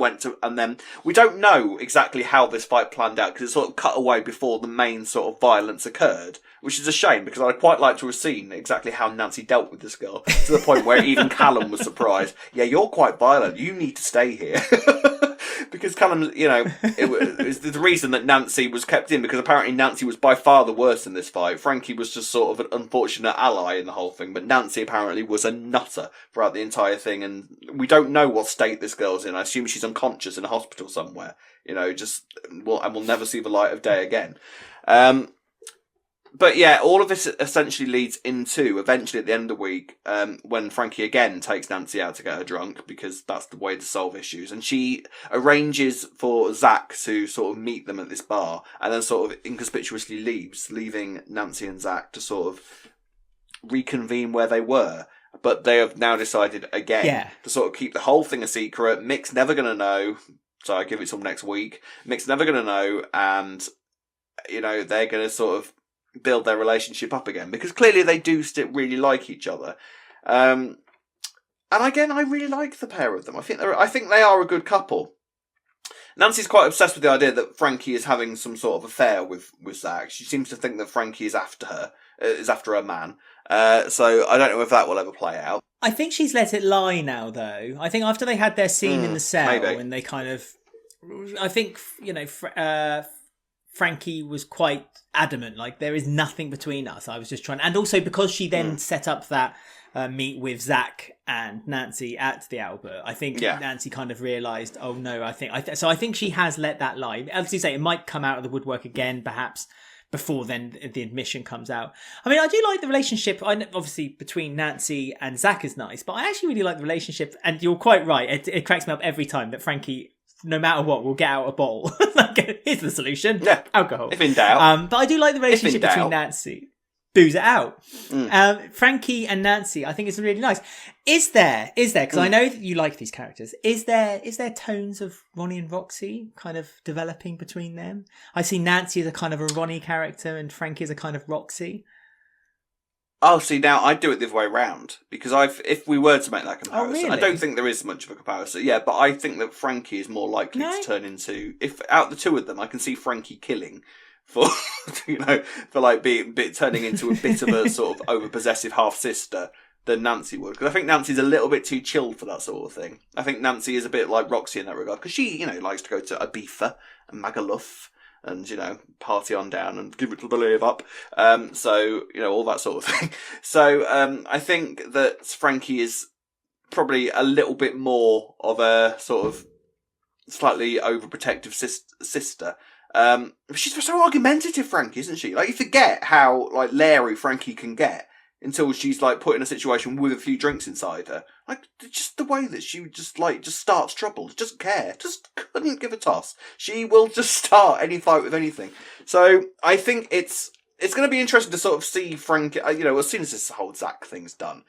we don't know exactly how this fight planned out because it sort of cut away before the main sort of violence occurred, which is a shame because I'd quite like to have seen exactly how Nancy dealt with this girl to the point where even Callum was surprised. Yeah, you're quite violent. You need to stay here. Because Callum, it was the reason that Nancy was kept in, because apparently Nancy was by far the worst in this fight. Frankie was just sort of an unfortunate ally in the whole thing, but Nancy apparently was a nutter throughout the entire thing, and we don't know what state this girl's in. I assume she's unconscious in a hospital somewhere, and we'll never see the light of day again. But yeah, all of this essentially leads into, eventually at the end of the week, when Frankie again takes Nancy out to get her drunk, because that's the way to solve issues. And she arranges for Zack to sort of meet them at this bar, and then sort of inconspicuously leaves, leaving Nancy and Zack to sort of reconvene where they were. But they have now decided again to sort of keep the whole thing a secret. Mick's never going to know, so I give it till next week. Mick's never going to know, and, they're going to sort of build their relationship up again, because clearly they do still really like each other. And again, I really like the pair of them. I think they are a good couple. Nancy's quite obsessed with the idea that Frankie is having some sort of affair with Zack. She seems to think that Frankie is after her man. So I don't know if that will ever play out. I think she's let it lie now, though. I think after they had their scene in the cell, maybe. and they kind of, I think Frankie was quite adamant, like, there is nothing between us. I was just trying, and also because she then set up that meet with Zack and Nancy at the Albert, I think Nancy kind of realised, oh no, I think she has let that lie. As you say, it might come out of the woodwork again, perhaps before then the admission comes out. I mean, I do like the relationship. Obviously, between Nancy and Zack is nice, but I actually really like the relationship. And you're quite right. It cracks me up every time that Frankie, no matter what, will get out a bottle. Like, here's the solution. Yeah. Alcohol. If in doubt. But I do like the relationship between Nancy. Booze it out. Frankie and Nancy, I think it's really nice. Is there, because I know that you like these characters, is there tones of Ronnie and Roxy kind of developing between them? I see Nancy as a kind of a Ronnie character and Frankie as a kind of Roxy. Oh, see, now I do it the other way around, because if we were to make that comparison, really? I don't think there is much of a comparison. Yeah, but I think that Frankie is more likely to turn into, if out the two of them, I can see Frankie killing for like turning into a bit of a sort of overpossessive half sister than Nancy would, because I think Nancy's a little bit too chilled for that sort of thing. I think Nancy is a bit like Roxy in that regard, because she likes to go to Ibiza and Magaluf and party on down and give it to the live up. So all that sort of thing. So I think that Frankie is probably a little bit more of a sort of slightly overprotective sister. She's so argumentative, Frankie, isn't she? Like, you forget how like leery Frankie can get until she's like put in a situation with a few drinks inside her. Like, just the way that she just starts trouble, doesn't care, just couldn't give a toss. She will just start any fight with anything. So I think it's going to be interesting to sort of see Frankie. As soon as this whole Zack thing's done,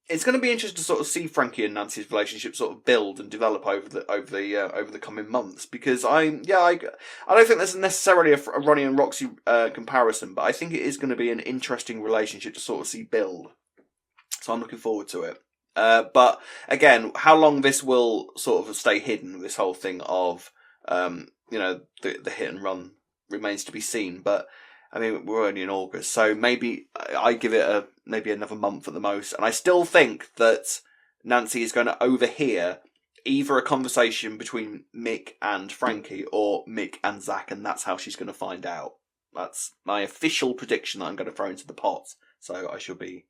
it's going to be interesting to sort of see Frankie and Nancy's relationship sort of build and develop over the coming months. Because I don't think there's necessarily a Ronnie and Roxy comparison, but I think it is going to be an interesting relationship to sort of see build. So I'm looking forward to it. But again, how long this will sort of stay hidden, this whole thing of the hit and run, remains to be seen. But I mean, we're only in August, so maybe I give it maybe another month at the most. And I still think that Nancy is going to overhear either a conversation between Mick and Frankie or Mick and Zack, and that's how she's going to find out. That's my official prediction that I'm going to throw into the pot. So I shall be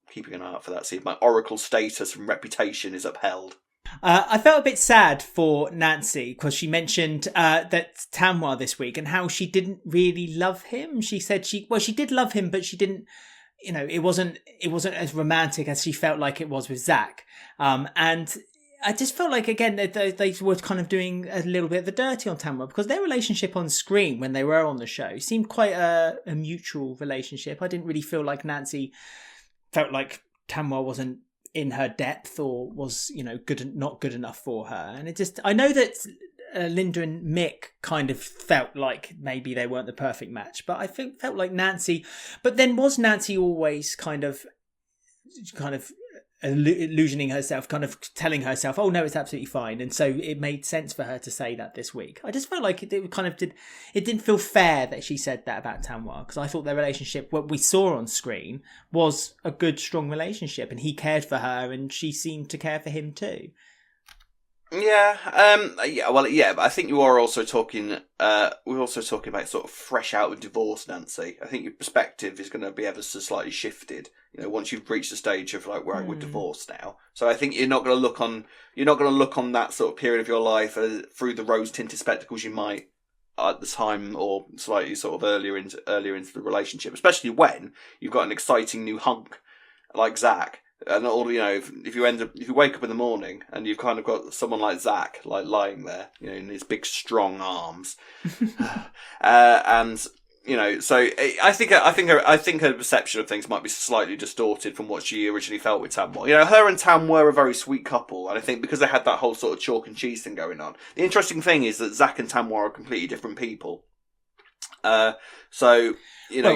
keeping an eye out for that, see if my oracle status and reputation is upheld. I felt a bit sad for Nancy because she mentioned that Tamwa this week and how she didn't really love him. She said she did love him, but she didn't, it wasn't as romantic as she felt like it was with Zack. And I just felt like, again, they were kind of doing a little bit of the dirty on Tamwa, because their relationship on screen when they were on the show seemed quite a mutual relationship. I didn't really feel like Nancy felt like Tamwa wasn't in her depth or was, not good enough for her. And I know that Linda and Mick kind of felt like maybe they weren't the perfect match, but I felt like Nancy. But then was Nancy always kind of illusioning herself, kind of telling herself, "Oh no, it's absolutely fine," and so it made sense for her to say that this week. I just felt like it didn't feel fair that she said that about Tamwa, because I thought their relationship, what we saw on screen, was a good, strong relationship, and he cared for her, and she seemed to care for him too. Yeah, but I think you are also talking, we're also talking about sort of fresh out of divorce, Nancy. I think your perspective is going to be ever so slightly shifted, once you've reached the stage of like, we're divorced now. So I think you're not going to look on that sort of period of your life through the rose-tinted spectacles you might at the time, or slightly sort of earlier into the relationship, especially when you've got an exciting new hunk like Zack. And all, if you wake up in the morning and you've kind of got someone like Zack like lying there, in his big strong arms, and so I think her perception of things might be slightly distorted from what she originally felt with Tam. Her and Tam were a very sweet couple, and I think because they had that whole sort of chalk and cheese thing going on. The interesting thing is that Zack and Tam are completely different people. You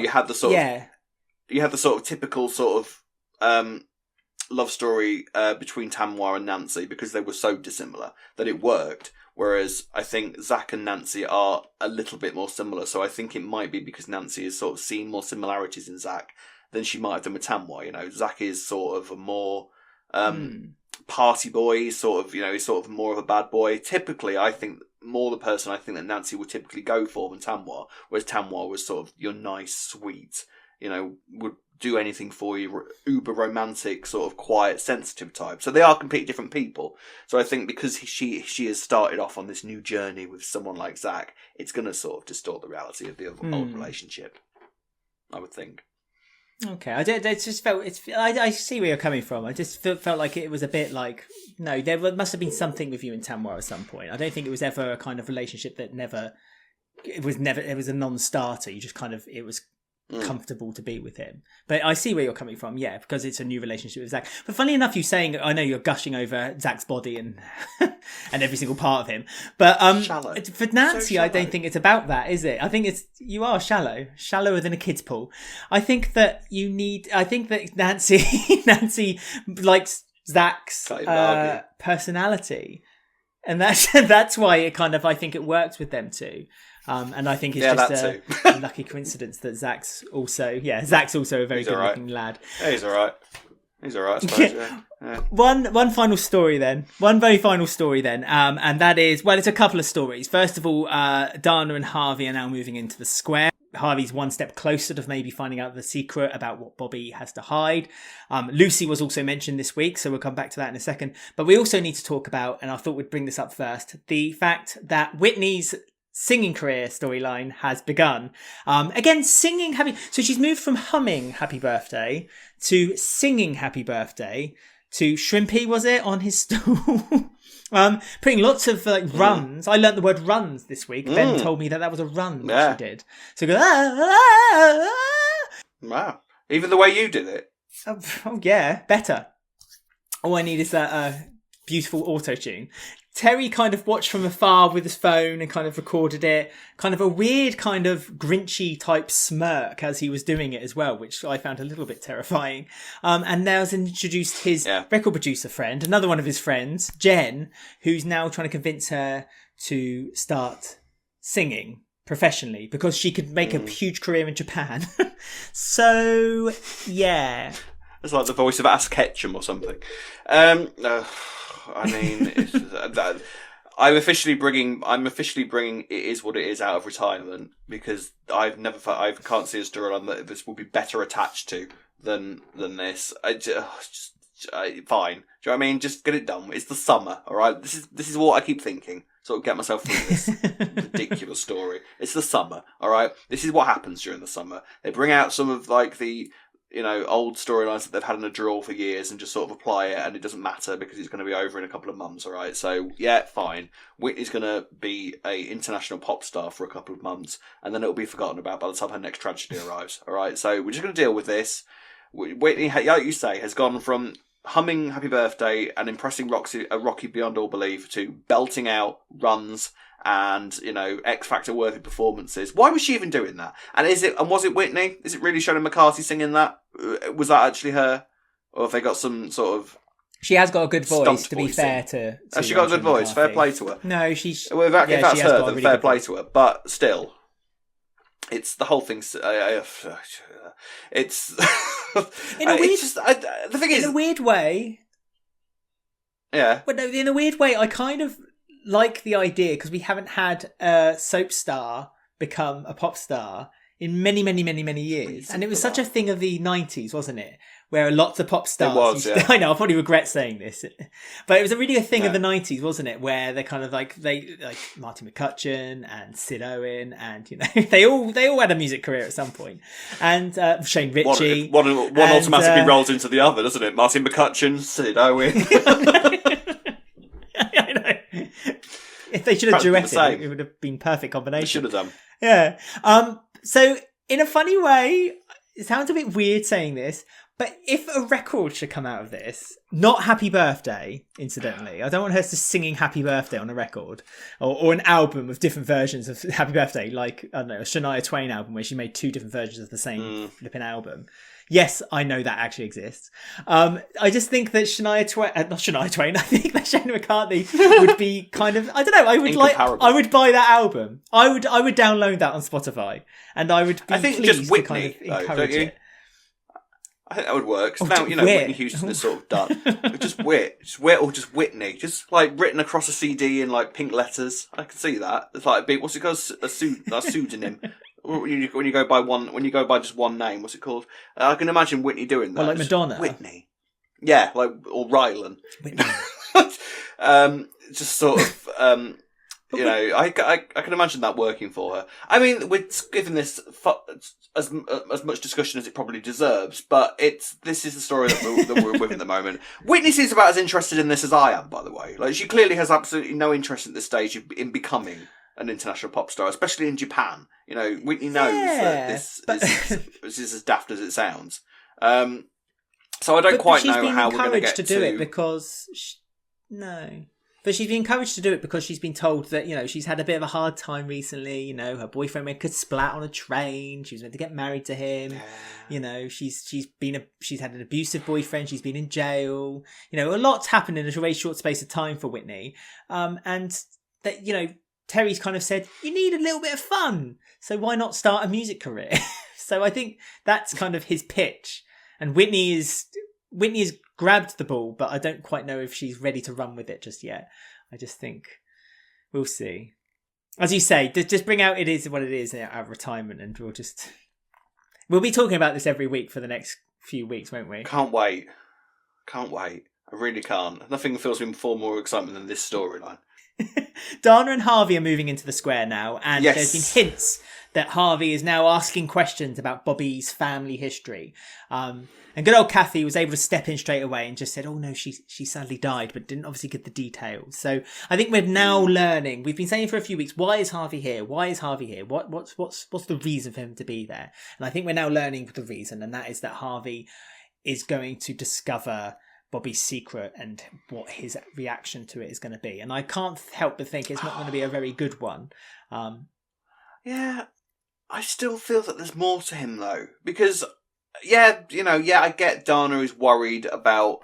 had the sort of typical sort of love story between Tamwa and Nancy, because they were so dissimilar that it worked. Whereas I think Zack and Nancy are a little bit more similar. So I think it might be because Nancy has sort of seen more similarities in Zack than she might have done with Tamwa. Zack is sort of a more party boy. He's sort of more of a bad boy. Typically, I think more the person I think that Nancy would typically go for than Tamwa. Whereas Tamwa was sort of your nice, sweet, would do anything for you, uber romantic, sort of quiet, sensitive type. So they are completely different people. So I think because she has started off on this new journey with someone like Zack, it's going to sort of distort the reality of the old relationship, I would think. Okay, I see where you're coming from. I just felt like it was a bit like, no, there must have been something with you and Tamwa at some point. I don't think it was ever a kind of relationship that it was a non-starter. You just kind of, it was comfortable to be with him. But I see where you're coming from, yeah, because it's a new relationship with Zack. But funny enough, you saying, I know you're gushing over Zack's body and and every single part of him, but for Nancy, so I don't think it's about that, is it? I think you are shallower than a kid's pool. I think that Nancy likes Zack's personality, and that's why it kind of, I think it works with them too. And I think it's just a lucky coincidence that Zack's also a very good looking lad. Yeah, he's all right. I suppose, yeah. One final story then. One very final story then. And that is, well, it's a couple of stories. First of all, Dana and Harvey are now moving into the square. Harvey's one step closer to maybe finding out the secret about what Bobby has to hide. Lucy was also mentioned this week, so we'll come back to that in a second. But we also need to talk about, and I thought we'd bring this up first, the fact that Whitney's singing career storyline has begun. Again, singing so she's moved from humming Happy Birthday to singing Happy Birthday to Shrimpy, was it, on his stool? Putting lots of runs. I learnt the word runs this week. Ben told me that was a run that she did. So go, Wow. Even the way you did it. Oh yeah, better. All I need is that beautiful auto-tune. Terry kind of watched from afar with his phone and kind of recorded it. Kind of a weird kind of Grinchy type smirk as he was doing it as well, which I found a little bit terrifying. And Nels introduced his record producer friend, another one of his friends, Jen, who's now trying to convince her to start singing professionally because she could make a huge career in Japan. So, yeah. It's like the voice of Ask Ketchum or something. I mean, I'm officially bringing It Is What It Is out of retirement because I can't see a storyline that this will be better attached to than this. Fine. Do you know what I mean? Just get it done. It's the summer, all right? This is what I keep thinking. Sort of get myself through this ridiculous story. It's the summer, all right? This is what happens during the summer. They bring out some of like the old storylines that they've had in a drawer for years and just sort of apply it, and it doesn't matter because it's going to be over in a couple of months, all right? So, yeah, fine. Whitney's going to be a international pop star for a couple of months, and then it'll be forgotten about by the time her next tragedy arrives, all right? So we're just going to deal with this. Whitney, like you say, has gone from humming Happy Birthday and impressing Rocky beyond all belief to belting out runs and, X Factor worthy performances. Why was she even doing that? And was it Whitney? Is it really Shannon McCarthy singing that? Was that actually her? Or have they got some sort of... She has got a good voice, to be fair to Has she got a good voice? McCarthy. Fair play to her. No, she's... Well, if that's her, then really fair play voice. to her. But still, it's the whole thing's... it's... In a weird... the thing is... In a weird way... Yeah. But no, in a weird way, I kind of like the idea, because we haven't had a soap star become a pop star in many, many, many, many years. And it was such a thing of the 90s, wasn't it? Where lots of pop stars... It was, yeah. I know, I'll probably regret saying this. But it was really a thing of the 90s, wasn't it? Where they're kind of like Martin McCutcheon and Sid Owen and, they all had a music career at some point. And Shane Ritchie. One automatically rolls into the other, doesn't it? Martin McCutcheon, Sid Owen. I know. If they should have duetted, it would have been perfect combination. They should have done. Yeah. So, in a funny way, it sounds a bit weird saying this, but if a record should come out of this, not Happy Birthday, incidentally, I don't want her to singing Happy Birthday on a record, or an album of different versions of Happy Birthday, like, I don't know, a Shania Twain album where she made 2 different versions of the same flipping album. Yes, I know that actually exists. I just think that not Shania Twain, I think that Shane McCartney would be kind of, I don't know, I would buy that album. I would download that on Spotify, and I would be pleased just Whitney, to kind of though, encourage don't you? it. I think that would work. So now, Whitney Houston is sort of done. Just Whitney. Just like written across a CD in like pink letters. I can see that. It's like a big, what's it called? A pseudonym. When you go by just one name, what's it called? I can imagine Whitney doing that. Well, like Madonna. Whitney. Yeah, or Rylan. Whitney. Just sort of, I can imagine that working for her. I mean, we're giving this as much discussion as it probably deserves, but this is the story that we're with at the moment. Whitney seems about as interested in this as I am, by the way. Like, she clearly has absolutely no interest at this stage in becoming an international pop star, especially in Japan. Whitney knows that this is as daft as it sounds. So I don't quite know how we're going to get to do it because But she's been encouraged to do it because she's been told that, she's had a bit of a hard time recently. Her boyfriend could splat on a train. She was meant to get married to him. She's had an abusive boyfriend. She's been in jail. A lot's happened in a very short space of time for Whitney. And that, Terry's kind of said, you need a little bit of fun. So why not start a music career? So I think that's kind of his pitch. And Whitney has grabbed the ball, but I don't quite know if she's ready to run with it just yet. I just think we'll see. As you say, just bring out It Is What It Is out of retirement, and we'll be talking about this every week for the next few weeks, won't we? Can't wait. I really can't. Nothing fills me with more excitement than this storyline. Dana and Harvey are moving into the square now, and yes. There's been hints that Harvey is now asking questions about Bobby's family history. And good old Kathy was able to step in straight away and just said, oh no, she sadly died, but didn't obviously give the details. So I think we're now learning. We've been saying for a few weeks, why is Harvey here? What's the reason for him to be there? And I think we're now learning the reason, and that is that Harvey is going to discover Bobby's secret and what his reaction to it is going to be. And I can't help but think it's not going to be a very good one. Yeah, I still feel that there's more to him though, because I get Dana is worried about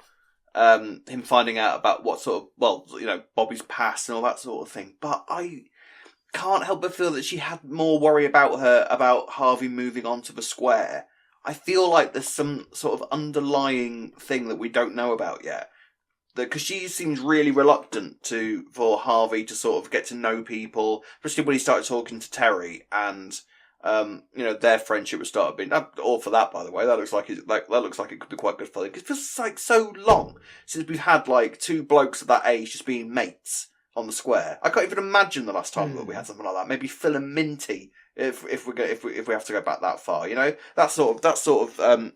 him finding out about what sort of, Bobby's past and all that sort of thing, but I can't help but feel that she had more worry about Harvey moving on to the square. I feel like there's some sort of underlying thing that we don't know about yet. Because she seems really reluctant for Harvey to sort of get to know people, especially when he started talking to Terry, and their friendship would start being all for that. By the way, that looks like it could be quite good for them. Because it feels like so long since we've had like 2 blokes of that age just being mates on the square. I can't even imagine the last time that we had something like that. Maybe Phil and Minty. If we have to go back that far, that sort of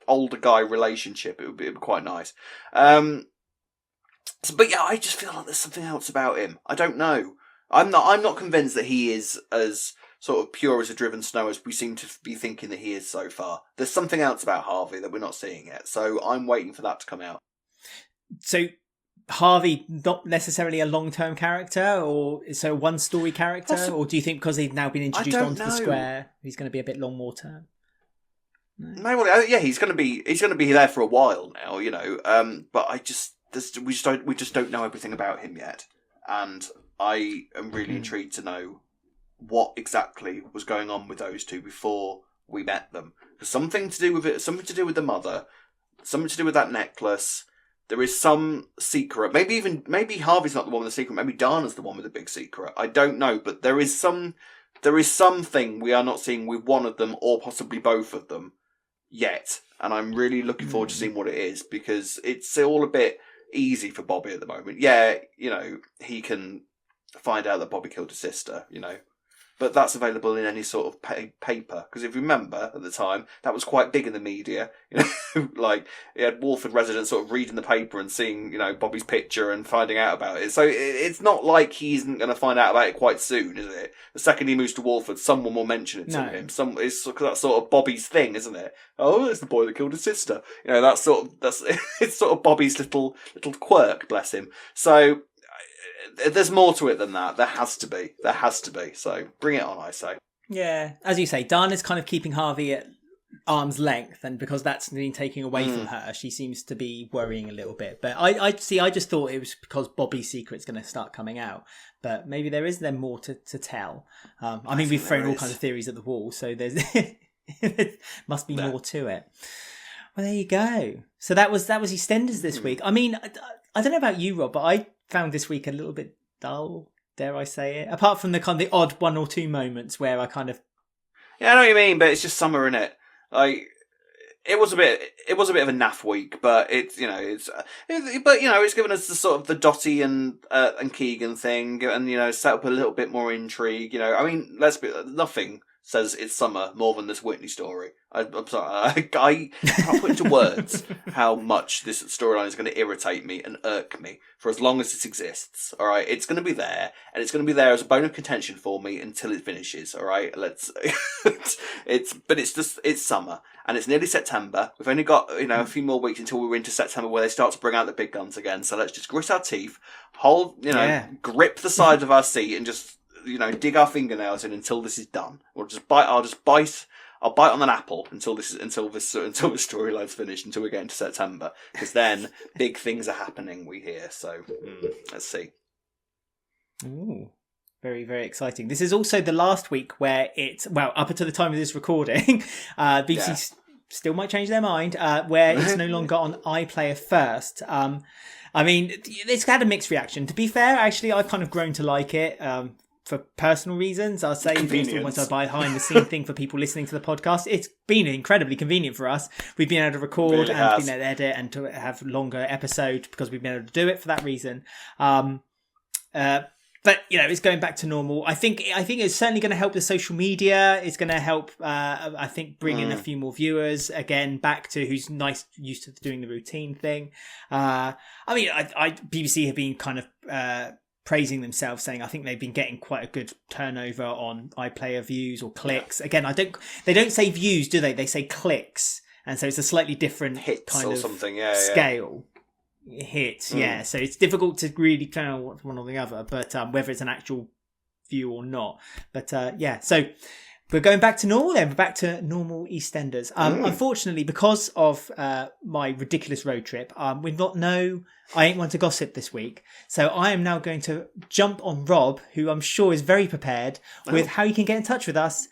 older guy relationship, it would be quite nice. But yeah, I just feel like there's something else about him. I don't know. I'm not convinced that he is as sort of pure as a driven snow as we seem to be thinking that he is so far. There's something else about Harvey that we're not seeing yet, so I'm waiting for that to come out. So Harvey, not necessarily a long-term character, or so one story character, or do you think because he's now been introduced onto the square, he's going to be a bit more term? No, well, yeah, he's going to be there for a while now, you know. But we just don't know everything about him yet, and I am really intrigued to know what exactly was going on with those two before we met them. Because something to do with the mother, something to do with that necklace. There is some secret. Maybe Harvey's not the one with the secret. Maybe Dana's the one with the big secret. I don't know, but there is something we are not seeing with one of them, or possibly both of them, yet. And I'm really looking forward to seeing what it is, because it's all a bit easy for Bobby at the moment. Yeah, you know, he can find out that Bobby killed his sister, you know. But that's available in any sort of paper. Because if you remember, at the time, that was quite big in the media. You know, like, you had Walford residents sort of reading the paper and seeing, you know, Bobby's picture and finding out about it. So it's not like he isn't going to find out about it quite soon, is it? The second he moves to Walford, someone will mention it to him. It's that's sort of Bobby's thing, isn't it? Oh, it's the boy that killed his sister. You know, it's sort of Bobby's little quirk, bless him. So there's more to it than that. There has to be. So bring it on, I say. Yeah, as you say, Dana's kind of keeping Harvey at arm's length, and because that's been taking away from her, she seems to be worrying a little bit. But I just thought it was because Bobby's secret's going to start coming out. But maybe there is then more to tell. I mean, we've thrown all kinds of theories at the wall, so there must be more to it. Well, there you go. So that was EastEnders this week. I mean, I don't know about you, Rob, but I found this week a little bit dull, dare I say it. Apart from the odd one or two moments where I kind of... Yeah, I know what you mean, but it's just summer, innit? Like, it was a bit of a naff week, but it's given us the sort of the Dotty and Keegan thing, and, you know, set up a little bit more intrigue, you know. I mean, nothing says it's summer more than this Whitney story. I'm sorry, I can't put into words how much this storyline is going to irritate me and irk me for as long as it exists. All right, it's going to be there, and it's going to be there as a bone of contention for me until it finishes. All right, it's summer, and it's nearly September. We've only got a few more weeks until we're into September, where they start to bring out the big guns again. So let's just grit our teeth, grip the side of our seat, and just dig our fingernails in until this is done. I'll bite on an apple until the storyline's finished, until we get into September, because then big things are happening, we hear. So let's see. Ooh, very, very exciting. This is also the last week where up until the time of this recording, BBC still might change their mind, where it's no longer on iPlayer first. I mean, it's had a mixed reaction. To be fair, actually, I've kind of grown to like it. For personal reasons, I'll say, once I buy behind the scene thing for people listening to the podcast, it's been incredibly convenient for us. We've been able to record been able to edit and to have longer episodes because we've been able to do it for that reason. But it's going back to normal. I think it's certainly going to help the social media. It's going to help, I think, bring in a few more viewers again back to who's used to doing the routine thing. I mean, BBC have been kind of praising themselves, saying I think they've been getting quite a good turnover on iPlayer views or clicks. Again, they don't say views, do they? They say clicks, and so it's a slightly different hits kind or of something. Scale. Hits, yeah. So it's difficult to really tell what's one or the other, but whether it's an actual view or not. But so we're going back to normal then. We're back to normal EastEnders. Unfortunately, because of my ridiculous road trip, I ain't one to gossip this week. So I am now going to jump on Rob, who I'm sure is very prepared with how you can get in touch with us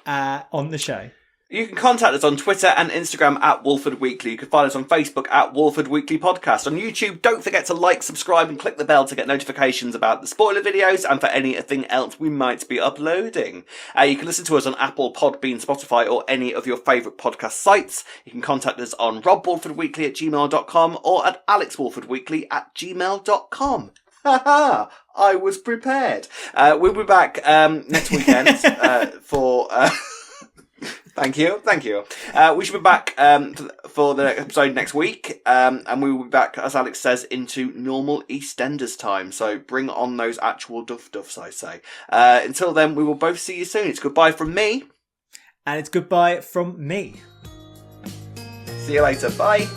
on the show. You can contact us on Twitter and Instagram at Walford Weekly. You can find us on Facebook at Walford Weekly Podcast. On YouTube, don't forget to like, subscribe and click the bell to get notifications about the spoiler videos and for anything else we might be uploading. You can listen to us on Apple, Podbean, Spotify or any of your favourite podcast sites. You can contact us on robwalfordweekly@gmail.com or at alexwalfordweekly@gmail.com. Haha! I was prepared. We'll be back next weekend for... Thank you. We should be back for the next episode next week, and we will be back, as Alex says, into normal EastEnders time. So bring on those actual duffs, I say. Until then, we will both see you soon. It's goodbye from me. And it's goodbye from me. See you later. Bye.